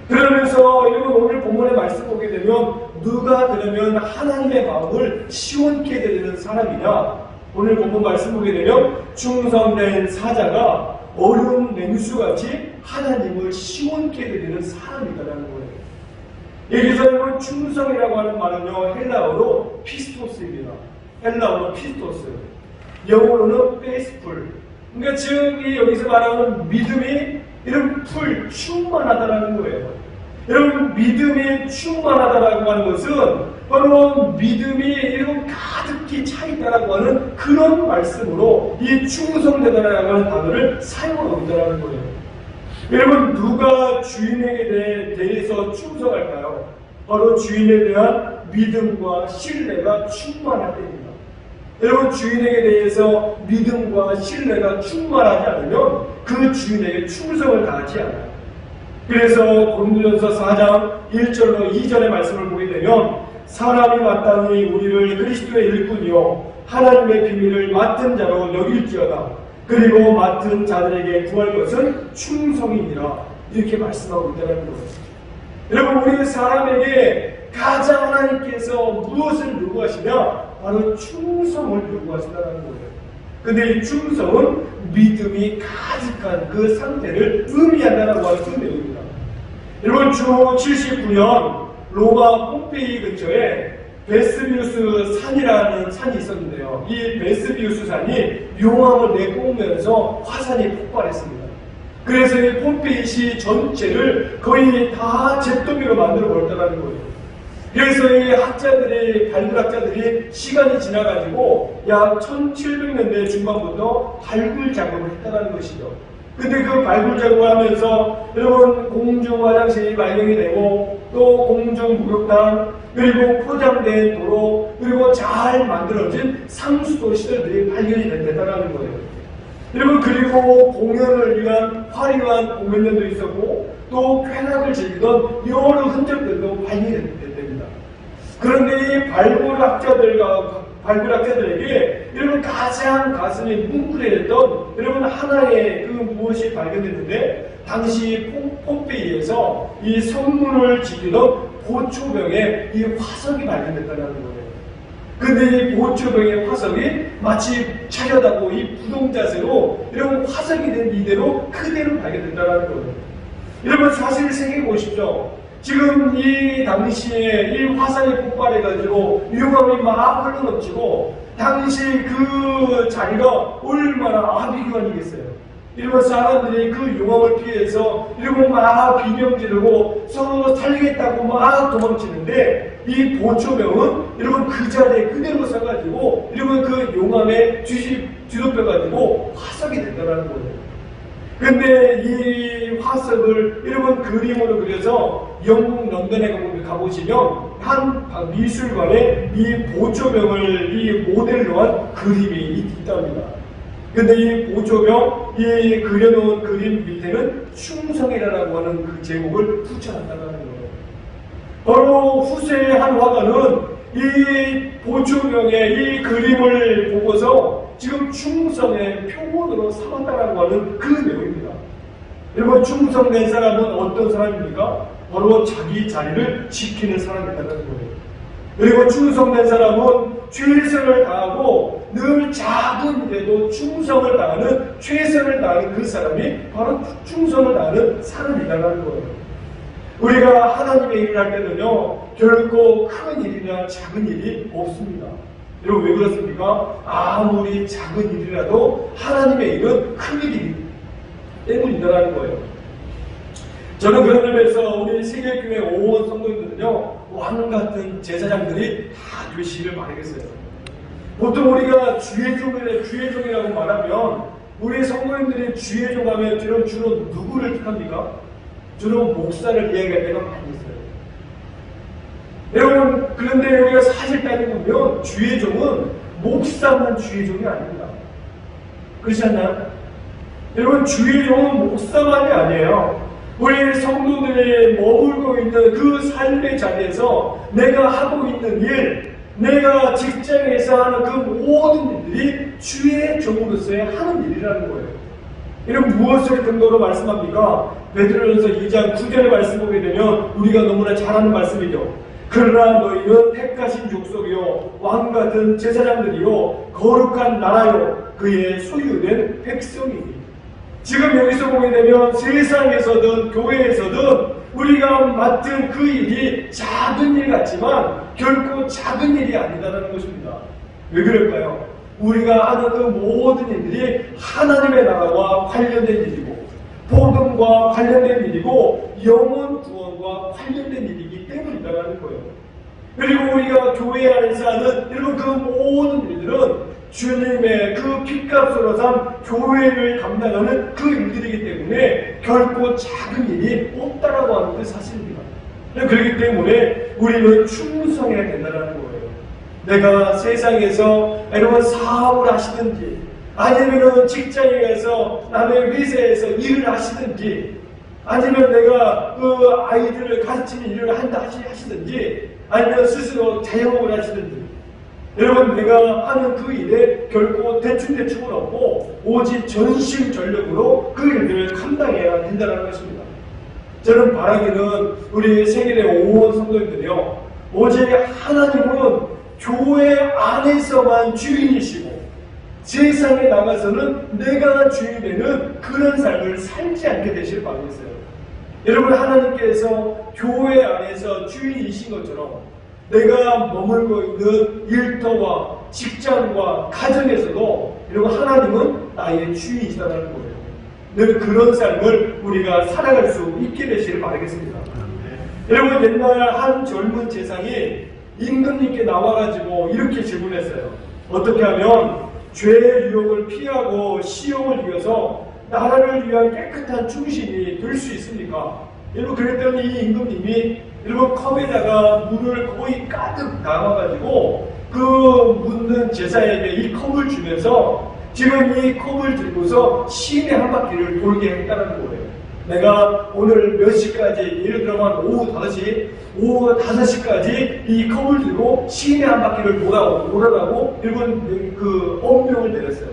그러면서 여러분 오늘 본문의 말씀 보게 되면 누가 그러면 하나님의 마음을 시원케 되는 사람이냐? 오늘 본문 말씀 보게 되면 충성된 사자가 얼음 냉수같이 하나님을 시원케 되는 사람이다라는 거예요. 여기서 여러분 충성이라고 하는 말은요 헬라어로 피스토스입니다. 헬라어로 피스토스. 영어로는 faithful. 그러니까 즉 여기서 말하는 믿음이 이런 풀 충만하다라는 거예요. 여러분 믿음이 충만하다라고 하는 것은 바로 믿음이 이런 가득히 차 있다라고 하는 그런 말씀으로 이 충성되다라고 하는 단어를 사용하고 있다라는 거예요. 여러분 누가 주인에게 대해서 충성할까요? 바로 주인에 대한 믿음과 신뢰가 충만할 때입니다. 여러분 주인에게 대해서 믿음과 신뢰가 충만하지 않으면 그 주인에게 충성을 다하지 않아요. 그래서 고린도전서 4장 1절로 2절의 말씀을 보게 되면 사람이 마땅히 우리를 그리스도의 일꾼이요 하나님의 비밀을 맡은 자로 여길지어다. 그리고 맡은 자들에게 구할 것은 충성이니라. 이렇게 말씀하고 있다는 거예요. 여러분 우리 사람에게 가장 하나님께서 무엇을 요구하시냐? 바로 충성을 요구하신다는 거예요. 근데 이 충성은 믿음이 가득한 그 상태를 의미한다는 하는 그 내용입니다. 여러분 주 79년 로마 폼페이 근처에 베스비우스 산이라는 산이 있었는데요. 이 베스비우스 산이 용암을 내뿜으면서 화산이 폭발했습니다. 그래서 이 폼페이시 전체를 거의 다 잿더미로 만들어 버렸다는 거예요. 그래서 이 학자들이, 발굴학자들이 시간이 지나가지고 약 1700년대 중반부터 발굴 작업을 했다는 것이죠. 근데 그 발굴 작업을 하면서 여러분 공중 화장실이 발견이 되고 또 공중 목욕탕 그리고 포장된 도로 그리고 잘 만들어진 상수도 시설들이 발견이 됐다는 거예요. 여러분 그리고 공연을 위한 화려한 공연장도 있었고 또 쾌락을 즐기던 여러 흔적들도 발견이 됐답니다. 그런데 이 발굴학자들에게 여러분 가장 가슴이 뭉클해졌던 여러분 하나의 그 무엇이 발견됐는데 당시 폼페이에서 이 성문을 지키던 보초병에 이 화석이 발견됐다는 거예요. 근데 이 보초병의 화석이 마치 차렷하고 이 부동자세로 여러분 화석이 된 이대로 그대로 발견됐다는 거예요. 여러분 사실 생각해 보십시오. 지금 이 당시에 이 화산이 폭발해가지고 용암이 막 흘러넘치고 당시 그 자리가 얼마나 아비규환이겠어요. 일본 사람들이 그 용암을 피해서 일본 막 비명 지르고 서로 살리겠다고 막 도망치는데 이 보초병은 여러분 그 자리에 그대로 서가지고 여러분 그 용암에 뒤덮여가지고 화석이 된다는 거예요. 근데 이 화석을 여러분 그림으로 그려서 영국 런던에 가보시면 한 미술관에 이 보초병을 이 모델로 한 그림이 있답니다. 근데 이 보초병 이 그려놓은 그림 밑에는 충성이라고 하는 그 제목을 붙여놨다는 거예요. 바로 후세의 한 화가는 이 보초병의 이 그림을 보고서 지금 충성의 표본으로 삼았다라고 하는 그 내용입니다. 여러분 충성된 사람은 어떤 사람입니까? 바로 자기 자리를 지키는 사람이라는 거예요. 그리고 충성된 사람은 최선을 다하고 늘 작은 일에도 충성을 다하는 최선을 다하는 그 사람이 바로 충성을 다하는 사람이라는 거예요. 우리가 하나님의 일을 할 때는요 결코 큰 일이나 작은 일이 없습니다. 여러분 왜 그렇습니까? 아무리 작은 일이라도 하나님의 일은 큰 일이기 때문이라는 거예요. 저는 그런 점에서 우리 세계교회 5원 성도님들은요 왕 같은 제사장들이 다 되시기를 바라겠어요. 보통 우리가 주의 종이라고 말하면 우리 성도님들이 주의 종하면 주로 누구를 뜻합니까? 주로 목사를 이야기할 때가 많이 있어요. 여러분 그런데 우리가 사실 따지고 보면 주의 종은 목사만 주의 종이 아닙니다. 그렇지 않나요? 여러분 주의 종은 목사만이 아니에요. 우리 성도들이 머물고 있는 그 삶의 자리에서 내가 하고 있는 일, 내가 직장에서 하는 그 모든 일들이 주의 종으로서의 하는 일이라는 거예요. 이런 무엇을 근거로 말씀합니까? 베드로전서 2장 9절의 말씀 보게 되면 우리가 너무나 잘 아는 말씀이죠. 그러나 너희는 택하신 족속이요 왕같은 제사장들이요 거룩한 나라요 그의 소유된 백성이니. 지금 여기서 보게 되면 세상에서든 교회에서든 우리가 맡은 그 일이 작은 일 같지만 결코 작은 일이 아니다라는 것입니다. 왜 그럴까요? 우리가 하는 그 모든 일들이 하나님의 나라와 관련된 일이고 복음과 관련된 일이고 영혼 구원과 관련된 일이기 때문이라는 거예요. 그리고 우리가 교회 안에서 하는 이런 그 모든 일들은 주님의 그 핏값으로 산 교회를 감당하는 그 일들이기 때문에 결코 작은 일이 없다라고 하는 게 사실입니다. 그렇기 때문에 우리는 충성해야 된다는 거예요. 내가 세상에서 여러분 사업을 하시든지 아니면 직장에 가서 남의 회사에서 일을 하시든지 아니면 내가 그 아이들을 가르치는 일을 하시든지 아니면 스스로 자영업을 하시든지 여러분 내가 하는 그 일에 결코 대충대충은 없고 오직 전심전력으로 그 일들을 감당해야 된다는 것입니다. 저는 바라기는 우리 생일의 5원 성도님들이요 오직 하나님은 교회 안에서만 주인이시고 세상에 나가서는 내가 주인이 되는 그런 삶을 살지 않게 되실 바라겠어요. 여러분 하나님께서 교회 안에서 주인이신 것처럼 내가 머물고 있는 일터와 직장과 가정에서도 여러분 하나님은 나의 주인이시다는 거예요. 늘 그런 삶을 우리가 살아갈 수 있게 되시길 바라겠습니다. 여러분 옛날 한 젊은 재상이 임금님께 나와가지고 이렇게 질문했어요. 어떻게 하면 죄의 유혹을 피하고 시험을 이겨서 나라를 위한 깨끗한 충신이 될 수 있습니까? 여러분 그랬더니 이 임금님이 여러분 컵에다가 물을 거의 가득 담아가지고 그 묻는 제사에게 이 컵을 주면서 지금 이 컵을 들고서 시내 한 바퀴를 돌게 했다는 거예요. 내가 오늘 몇 시까지 예를 들어만 오후 5시 오후 5시까지 이 컵을 들고 시내 한 바퀴를 돌아가고 여러분 그 엄명을 내렸어요.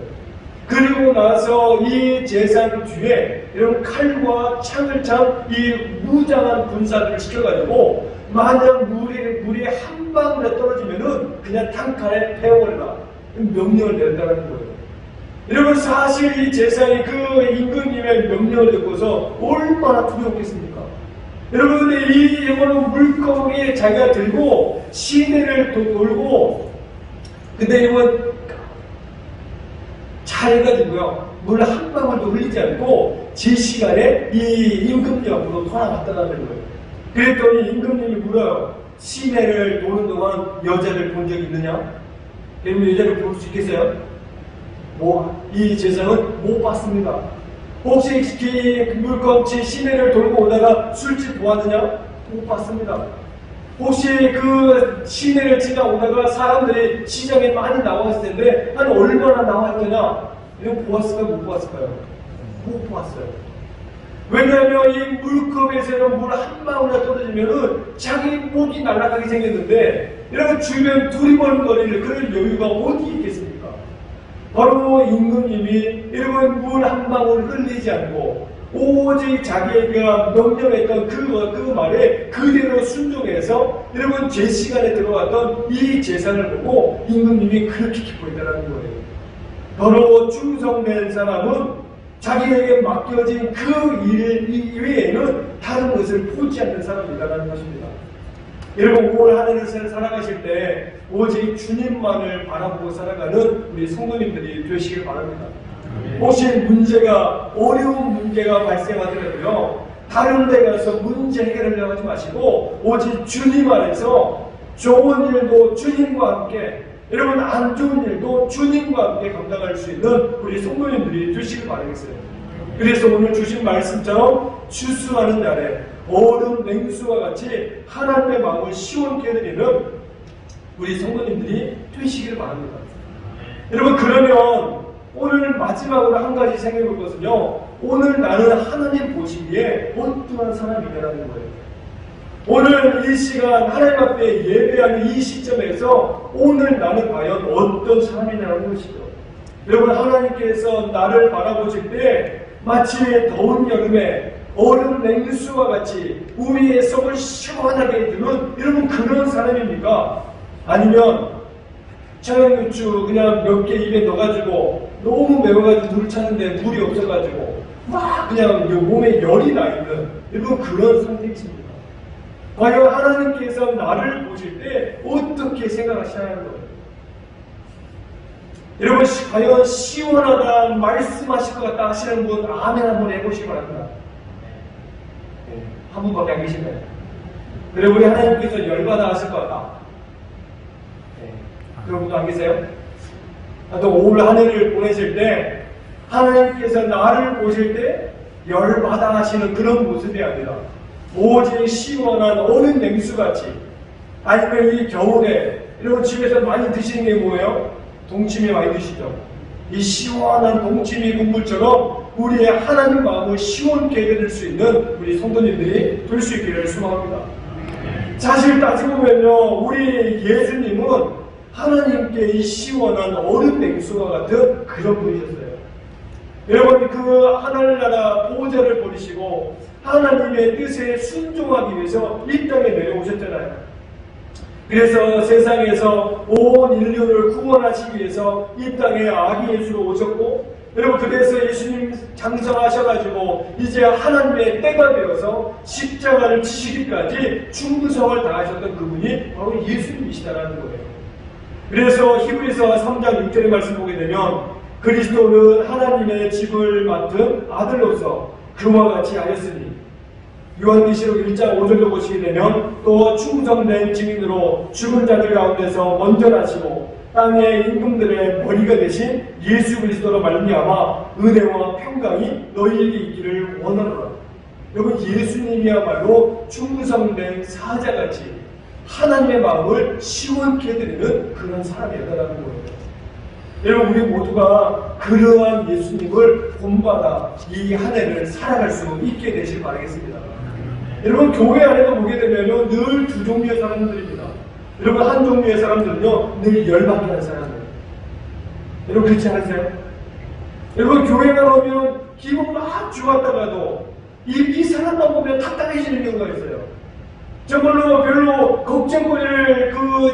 그리고 나서 이 제사장 뒤에 여러분 칼과 창을 찬 이 무장한 군사들을 시켜가지고 만약 물이 한 방울에 떨어지면은 그냥 탄칼에 태워버리라 명령을 내렸다는 거예요. 여러분 사실 이 제사장이 그 임금님의 명령을 듣고서 얼마나 두려웠겠습니까? 여러분 이 영혼은 물고기 자기가 들고 시내를 돌고 근데 이건 잘해가지고요 물 한 방울도 흘리지 않고 제 시간에 이 임금님 앞으로 돌아갔다는 거예요. 그랬더니 임금님이 물어요. 시내를 도는 동안 여자를 본 적이 있느냐? 여러분 여자를 볼 수 있겠어요? 이 제사장은 못 봤습니다. 혹시 물껍질 시내를 돌고 오다가 술집 보았느냐? 못 봤습니다. 혹시 그 시내를 지나오다가 사람들이 시장에 많이 나왔을 텐데 한 얼마나 나왔느냐? 이거 보았을까요? 못 보았을까요? 못 보았어요. 왜냐하면 이 물컵에서는 물 한 방울이나 떨어지면은 자기 목이 날아가게 생겼는데 이렇게 주변 두리번거리는 그런 여유가 어디 있겠습니까? 바로 임금님이 이러면 물 한 방울 흘리지 않고 오직 자기가 명령했던 그 말에 그대로 순종해서 여러분 제 시간에 들어왔던 이 제사를 보고 임금님이 그렇게 기뻐했다는 거예요. 바로 충성된 사람은 자기에게 맡겨진 그 일 이외에는 다른 것을 보지 않는 사람이라는 것입니다. 여러분 올 한 해를 살아가실 때 오직 주님만을 바라보고 살아가는 우리 성도님들이 되시길 바랍니다. 혹시 어려운 문제가 발생하더라도요 다른 데 가서 문제 해결을 하지 마시고 오직 주님 안에서 좋은 일도 주님과 함께 여러분 안 좋은 일도 주님과 함께 감당할 수 있는 우리 성도님들이 되시길 바라겠어요. 그래서 오늘 주신 말씀처럼 추수하는 날에 얼음 냉수와 같이 하나님의 마음을 시원케 해드리는 우리 성도님들이 되시기를 바랍니다. 여러분 그러면 오늘 마지막으로 한 가지 생각해 볼 것은요 오늘 나는 하나님 보시기에 어떠한 사람이냐라는 거예요. 오늘 이 시간 하나님 앞에 예배하는 이 시점에서 오늘 나는 과연 어떤 사람이냐는 것이죠. 여러분 하나님께서 나를 바라보실 때 마치 더운 여름에 얼음 냉수와 같이 우리의 속을 시원하게 해주는 여러분 그런 사람입니까? 아니면 청양고추 그냥 몇 개 입에 넣어가지고 너무 매워가지고 물 찾는데 물이 없어가지고 막 그냥 몸에 열이 나 있는 여러분 그런 상태이십니까? 과연 하나님께서 나를 보실 때 어떻게 생각하시냐는 거예요. 여러분 과연 시원하다 말씀하실 것 같다 하시는 분 아멘 한번 해보시기 바랍니다. 네, 한 분밖에 안 계신가요? 그래 우리 하나님께서 열받아 하실 것 같다. 네, 그런 분도 안 계세요? 또 올 한 해를 보내실 때 하나님께서 나를 보실 때 열받아 하시는 그런 모습이 아니라 오직 시원한 어른 냉수같이, 아니면 이 겨울에 여러분 집에서 많이 드시는 게 뭐예요? 동치미 많이 드시죠? 이 시원한 동치미 국물처럼 우리의 하나님 마음을 시원케 해드릴 수 있는 우리 성도님들이 될 수 있기를 소망합니다. 사실 따지고 보면요, 우리 예수님은 하나님께 이 시원한 얼음 냉수와 같은 그런 분이셨어요. 여러분 그 하늘나라 보호자를 버리시고 하나님의 뜻에 순종하기 위해서 이 땅에 내려오셨잖아요. 그래서 세상에서 온 인류를 구원하시기 위해서 이 땅에 아기 예수로 오셨고, 여러분 그래서 예수님 장성하셔가지고 이제 하나님의 때가 되어서 십자가를 지시기까지 충성을 다하셨던 그분이 바로 예수님이시다라는 거예요. 그래서 히브리서 3장 6절의 말씀 보게 되면 그리스도는 하나님의 집을 맡은 아들로서 그와 같이 하였으니, 요한계시록 1장 5절로 보시게 되면 또 충성된 증인으로 죽은 자들 가운데서 먼저 나시고 땅의 임금들의 머리가 되신 예수 그리스도로 말미암아 은혜와 평강이 너희에게 있기를 원하노라. 여러분 예수님이야말로 충성된 사자같이 하나님의 마음을 시원케 해드리는 그런 사람이었다는 거예요. 여러분 우리 모두가 그러한 예수님을 본받아 이 한 해를 살아갈 수 있게 되길 바라겠습니다. 여러분 교회 안에도 보게 되면 늘 두 종류의 사람들입니다. 여러분 한 종류의 사람들은요 늘 열받게 하는 사람들. 여러분 그렇지 않으세요? 여러분 교회가 오면 기분 막 좋았다가도 이 사람만 보면 답답해지는 경우가 있어요. 정말로 별로 걱정거리를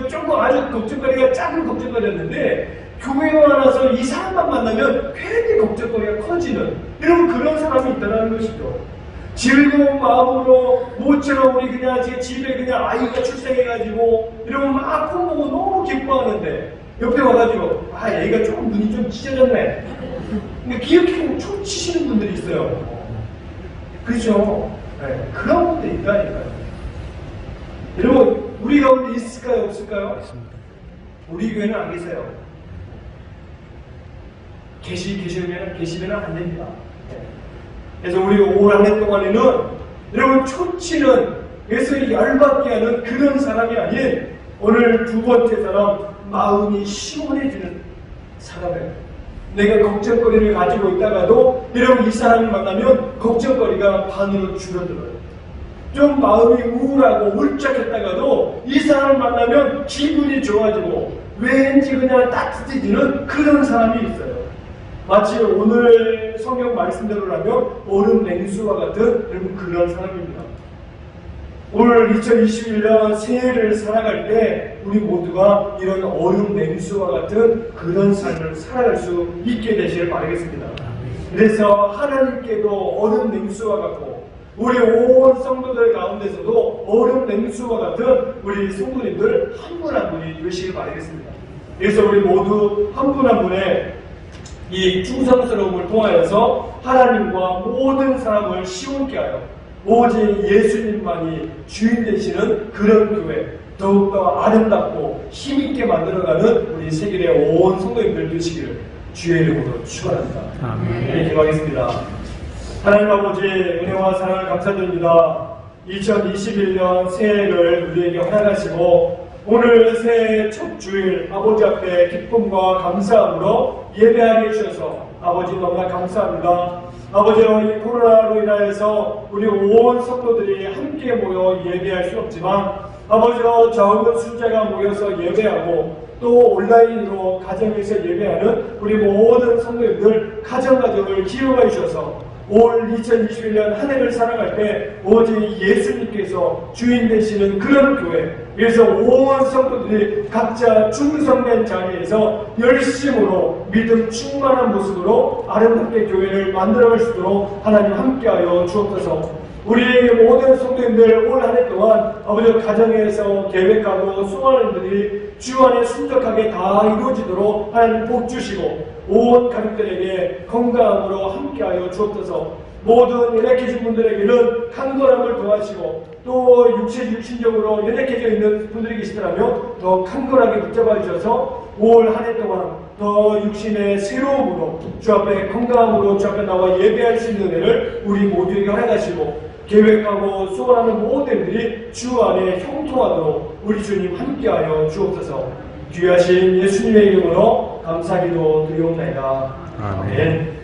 조금 아주 걱정거리가 작은 걱정거리였는데 교회에 와서 이 사람만 만나면 괜히 걱정거리가 커지는 이런 그런 사람이 있다는 것이죠. 즐거운 마음으로 모처럼 우리 그냥 제 집에 그냥 아이가 출생해가지고 이러면 막 콩보고 너무 기뻐하는데 옆에 와가지고 얘가 조금 눈이 좀 찢어졌네. 근데 기억해보면 촉 치시는 분들이 있어요. 그렇죠? 네, 그런 분들이 있다니까요. 여러분 우리 가운데 있을까요? 없을까요? 우리 교회는 안 계세요. 계시면 안 됩니다. 그래서 우리 올 한 해 동안에는 여러분 초치는 그래서 열받게 하는 그런 사람이 아닌 오늘 두 번째 사람 마음이 시원해지는 사람이에요. 내가 걱정거리를 가지고 있다가도 여러분 이 사람을 만나면 걱정거리가 반으로 줄어들어요. 좀 마음이 우울하고 울적했다가도 이 사람을 만나면 기분이 좋아지고 왠지 그냥 따뜻해지는 그런 사람이 있어요. 마치 오늘 성경 말씀대로라면 얼음 냉수와 같은 여러분 그런 사람입니다. 올 2021년 새해를 살아갈 때 우리 모두가 이런 얼음 냉수와 같은 그런 삶을 살아갈 수 있게 되시길 바라겠습니다. 그래서 하나님께도 얼음 냉수와 같고 우리 온 성도들 가운데서도 얼음 냉수와 같은 우리 성도님들 한 분 한 분이 되시길 바라겠습니다. 그래서 우리 모두 한 분 한 분의 이 충성스러움을 통하여서 하나님과 모든 사람을 시원케 하여 오직 예수님만이 주인 되시는 그런 교회, 더욱더 아름답고 힘있게 만들어가는 우리 세계의 온 성도님들 되시기를 주의 이름으로 축원합니다. 네, 기도하겠습니다. 하나님 아버지 은혜와 사랑을 감사드립니다. 2021년 새해를 우리에게 허락하시고 오늘 새해 첫 주일 아버지 앞에 기쁨과 감사함으로 예배하게 해주셔서 아버지 너무나 감사합니다. 아버지 이 코로나로 인하여서 우리 온 성도들이 함께 모여 예배할 수 없지만 아버지 적은 숫자가 모여서 예배하고 또 온라인으로 가정에서 예배하는 우리 모든 성도님들 가정가정을 기억해 주셔서 올 2021년 한 해를 살아갈 때 오직 예수님께서 주인 되시는 그런 교회, 그래서 온 성도들이 각자 충성된 자리에서 열심으로 믿음 충만한 모습으로 아름답게 교회를 만들어갈 수 있도록 하나님 함께하여 주옵소서. 우리 모든 성도님들 올 한 해 동안 아버지 가정에서 계획하고 소원들이 주 안에 순적하게 다 이루어지도록 하나님 복 주시고 온 가족들에게 건강으로 함께하여 주옵소서. 모든 연약해진 분들에게는 강건함을 도와주시고 또 육신적으로 연약해져 있는 분들이 계시더라면 더 강건하게 붙잡아 주셔서 올 한 해 동안 더 육신의 새로움으로 주 앞에 건강함으로 주 앞에 나와 예배할 수 있는 은혜를 우리 모두에게 허락하시고 계획하고 소원하는 모든 일들이 주 안에 형통하도록 우리 주님 함께하여 주옵소서. 귀하신 예수님의 이름으로 감사기도 드리옵나이다. 아멘.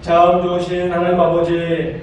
참 좋으신 하나님 아버지,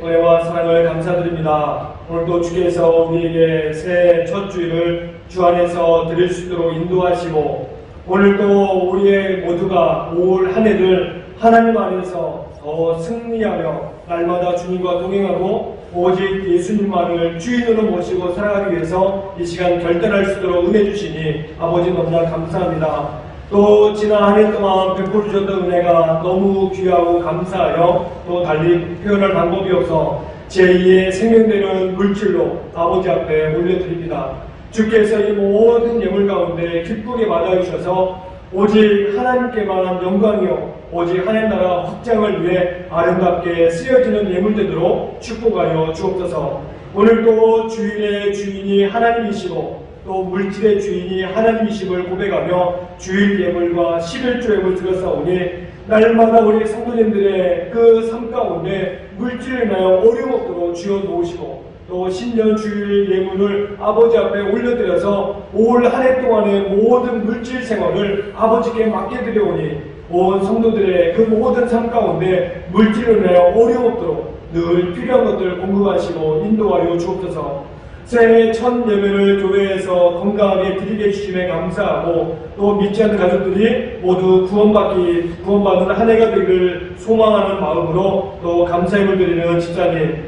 은혜와 사랑을 감사드립니다. 오늘도 주께서 우리에게 새 첫 주일을 주 안에서 드릴 수 있도록 인도하시고, 오늘도 우리의 모두가 올 한 해를 하나님 안에서 더 승리하며 날마다 주님과 동행하고 오직 예수님만을 주인으로 모시고 살아가기 위해서 이 시간 결단할 수 있도록 은혜 주시니 아버지 너무나 감사합니다. 또 지난 한 해 동안 베풀어 주셨던 은혜가 너무 귀하고 감사하여 또 달리 표현할 방법이 없어 제2의 생명되는 물질로 아버지 앞에 올려드립니다. 주께서 이 모든 예물 가운데 기쁘게 받아주셔서 오직 하나님께만 영광이요 오직 하나님 나라 확장을 위해 아름답게 쓰여지는 예물되도록 축복하여 주옵소서. 오늘도 주일의 주인이 하나님이시고 또 물질의 주인이 하나님이심을 고백하며 주일 예물과 11조 예물 드렸사오니 날마다 우리 성도님들의 그 삶 가운데 물질을 인하여 어려움 없도록 주여 놓으시고 또 신년 주일 예물을 아버지 앞에 올려드려서 올 한 해 동안의 모든 물질 생활을 아버지께 맡겨드려오니 온 성도들의 그 모든 삶 가운데 물질을 인하여 어려움 없도록 늘 필요한 것들을 공급하시고 인도하여 주옵소서. 새해 첫 예배를 교회에서 건강하게 드리게 해주심에 감사하고 또 믿지 않는 가족들이 모두 구원받는 한 해가 되기를 소망하는 마음으로 또 감사함을 드리는 집사님,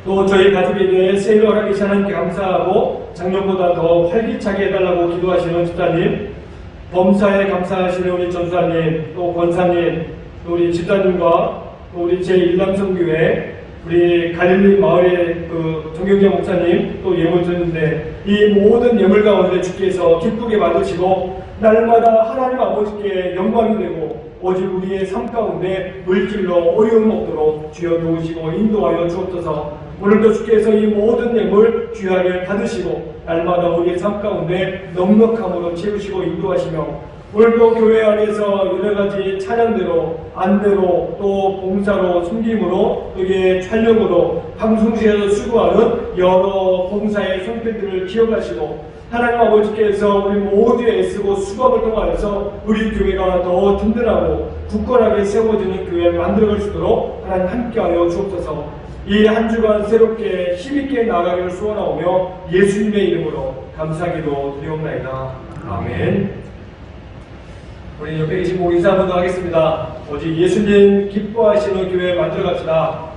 또 저희 가족에게 새해를 허락하신 하나님께 감사하고 작년보다 더 활기차게 해달라고 기도하시는 집사님, 범사에 감사하시는 우리 전사님, 또 권사님, 또 우리 집사님과 또 우리 제1남성교회 우리 갈릴리 마을의 그 정경재 목사님 또 예물 드렸는데 이 모든 예물 가운데 주께서 기쁘게 받으시고 날마다 하나님 아버지께 영광이 되고 오직 우리의 삶 가운데 물질로 어려움 없도록 주여 도우시고 인도하여 주옵소서. 오늘도 주께서 이 모든 예물 귀하게 받으시고 날마다 우리의 삶 가운데 넉넉함으로 채우시고 인도하시며 오늘도 교회 안에서 여러가지 찬양대로 안대로 또 봉사로 숨김으로 이게 촬영으로 방송실에서 수고하는 여러 봉사의 손길들을 기억하시고 하나님 아버지께서 우리 모두의 애쓰고 수고를 통하여서 우리 교회가 더 든든하고 굳건하게 세워지는 교회 만들어갈 수 있도록 하나님 함께하여 주옵소서. 이 한 주간 새롭게 힘있게 나아가기를 소원하오며 예수님의 이름으로 감사하기도 드리옵나이다. 아멘. 우리 옆에 계신 모 인사 한번 더 하겠습니다. 오직 예수님 기뻐하시는 교회 만들어갑시다.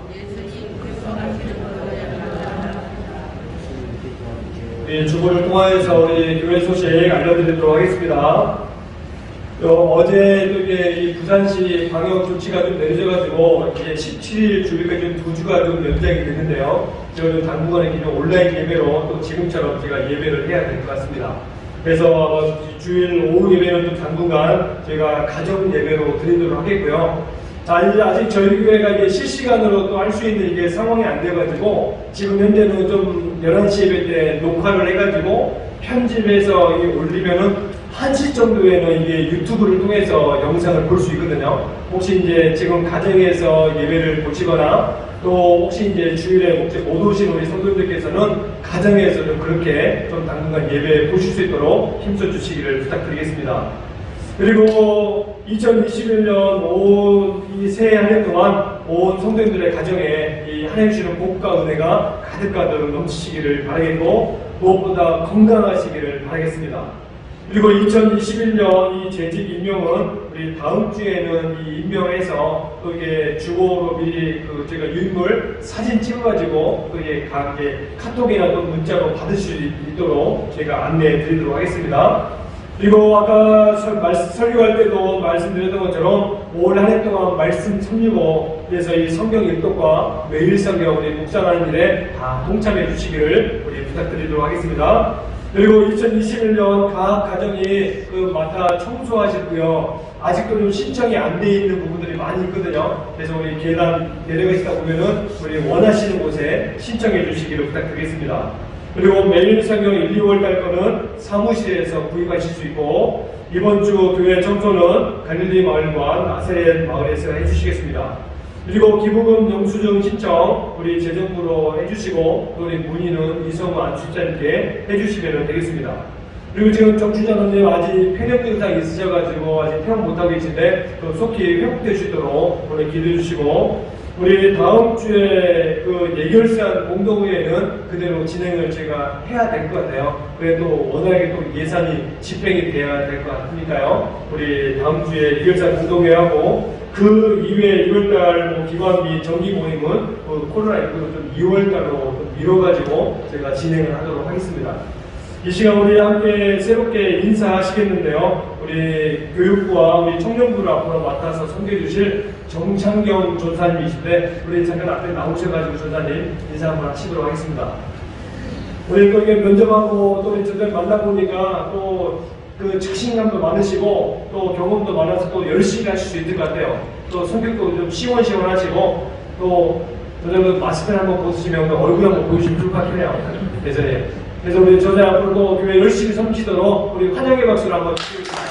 우리 주보를 통하여서 우리 교회 소식 알려드리도록 하겠습니다. 어제 또 이게 이 부산시 방역 조치가 좀 내려져가지고 이제 17일 주일까지 좀 2주가 좀 연장이 되는데요. 저는 당분간에 그냥 온라인 예배로 또 지금처럼 제가 예배를 해야 될 것 같습니다. 그래서 주일 오후 예배는 좀 당분간 저희가 가정 예배로 드리도록 하겠고요. 자, 이제 아직 저희 교회가 이제 실시간으로 또 할 수 있는 이게 상황이 안 돼가지고 지금 현재는 좀 11시 예배 때 녹화를 해가지고 편집해서 이게 올리면은 1시 정도에는 이게 유튜브를 통해서 영상을 볼 수 있거든요. 혹시 이제 지금 가정에서 예배를 보시거나 또 혹시 이제 주일에 목재 못 오신 우리 성도들께서는 가정에서 좀 그렇게 좀 당분간 예배 보실 수 있도록 힘써 주시기를 부탁드리겠습니다. 그리고 2021년 이 새해 한 해 동안 온 성도님들의 가정에 이 하나님 주시는 복과 은혜가 가득가득 넘치시기를 바라겠고 무엇보다 건강하시기를 바라겠습니다. 그리고 2021년 이 재직 임명은 우리 다음 주에는 이 임명해서 또 이게 주보로 미리 그 제가 유인물 사진 찍어가지고 또 이게 각 카톡이나 또 문자로 받을 수 있도록 제가 안내해 드리도록 하겠습니다. 그리고 아까 설교할 때도 말씀드렸던 것처럼 올 한 해 동안 말씀 365 그래서 이 성경 일독과 매일 성경 우리 묵상하는 일에 다 동참해 주시기를 우리 부탁드리도록 하겠습니다. 그리고 2021년 각 가정이 그 맡아 청소하시고요. 아직도 좀 신청이 안 돼 있는 부분들이 많이 있거든요. 그래서 우리 계단 내려가시다 보면은 우리 원하시는 곳에 신청해 주시기를 부탁드리겠습니다. 그리고 매일 성경 1, 2월 달 거는 사무실에서 구입하실 수 있고 이번 주 교회 청소는 갈릴리 마을과 나사렛 마을에서 해주시겠습니다. 그리고 기부금 영수증 신청 우리 재정부로 해주시고 우리 문의는 이성우 안수장님께 해주시면 되겠습니다. 그리고 지금 정주장님 아직 폐렴 증상 있으셔가지고 아직 퇴원 못하고 계신데 속히 회복될 수 있도록 오늘 기도해 주시고 우리 다음 주에 그 예결산 공동회의는 그대로 진행을 제가 해야 될 것 같아요. 그래도 워낙에 또 예산이 집행이 돼야 될 것 같으니까요. 우리 다음 주에 예결산 공동회의하고 그 이후에 2월달 기관비 정기 모임은 코로나19로 좀 2월달로 좀 미뤄가지고 제가 진행을 하도록 하겠습니다. 이 시간 우리 함께 새롭게 인사하시겠는데요. 우리 교육부와 우리 청년부를 앞으로 맡아서 섬겨 주실 정창경 전사님이신데 우리 잠깐 앞에 나오셔가지고 전사님 인사 한번 하시도록 하겠습니다. 우리 또 이게 면접하고 또 우리 전사님 만나보니까 또 그 자신감도 많으시고 또 경험도 많아서 또 열심히 하실 수 있을 것 같아요. 또 성격도 좀 시원시원하시고 또 저녁은 마스크를 한번 벗으시면 얼굴 한번 보여주시면 좋을 것 같긴 해요. 그래서 우리 저녁 앞으로도 교회 열심히 섬기도록 우리 환영의 박수를 한번 주시겠습니다.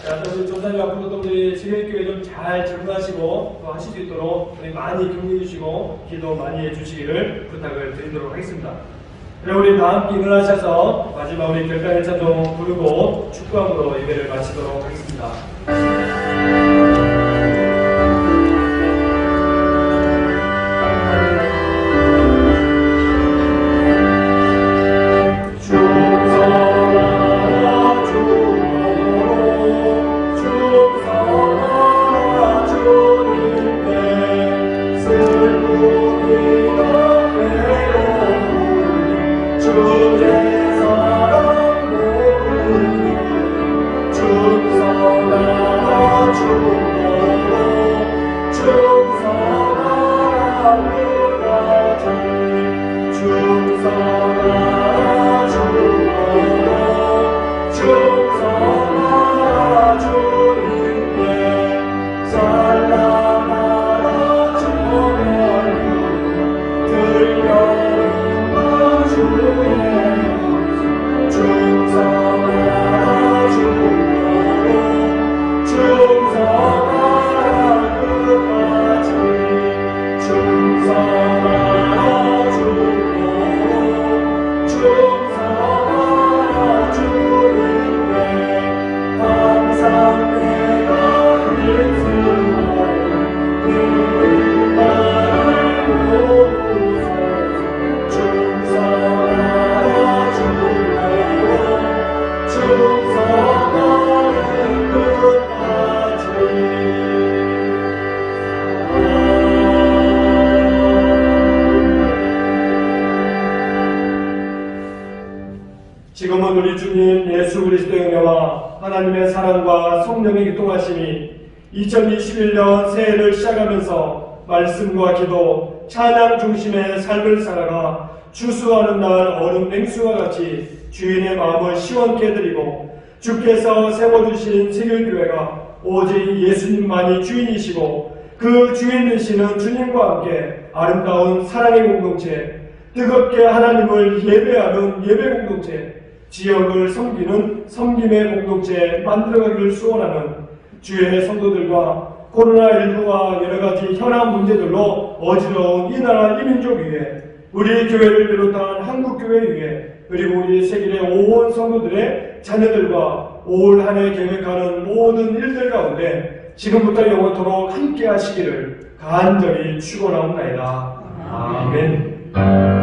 자, 또 우리 전사님 앞으로도 우리 지혜교회 좀 잘 적응하시고 또 하실 수 있도록 우리 많이 격려해 주시고 기도 많이 해주시기를 부탁을 드리도록 하겠습니다. 그럼 우리 다 함께 일어나셔서 마지막 우리 결단의 찬송 부르고 축구함으로 예배를 마치도록 하겠습니다. 충성하라 주님께 찬양하라 주님께 들려라 주의 충성하라 주님께 충성하라 끝까지 충성하라 주님께 충성하라 주님께 항상 내가 힘쓰고 그 나를 보소서 충성하라 주님께 충성하는 끝까지 지금은 우리 주님 예수 그리스도의 은혜와 하나님의 사랑과 성령의 교통하심이 2021년 새해를 시작하면서 말씀과 기도, 찬양 중심의 삶을 살아가 추수하는 날 얼음 냉수와 같이 주인의 마음을 시원케 해드리고 주께서 세워주신 세결교회가 오직 예수님만이 주인이시고 그 주인 되시는 주님과 함께 아름다운 사랑의 공동체, 뜨겁게 하나님을 예배하는 예배 공동체, 지역을 섬기는 섬김의 공동체 만들어가기를 소원하는 주의 성도들과 코로나19와 여러가지 현안 문제들로 어지러운 이 나라 이 민족 위에 우리 교회를 비롯한 한국교회 위에 그리고 우리 세계의 온 성도들의 자녀들과 올 한 해 계획하는 모든 일들 가운데 지금부터 영원토록 함께 하시기를 간절히 축원하옵나이다. 아멘.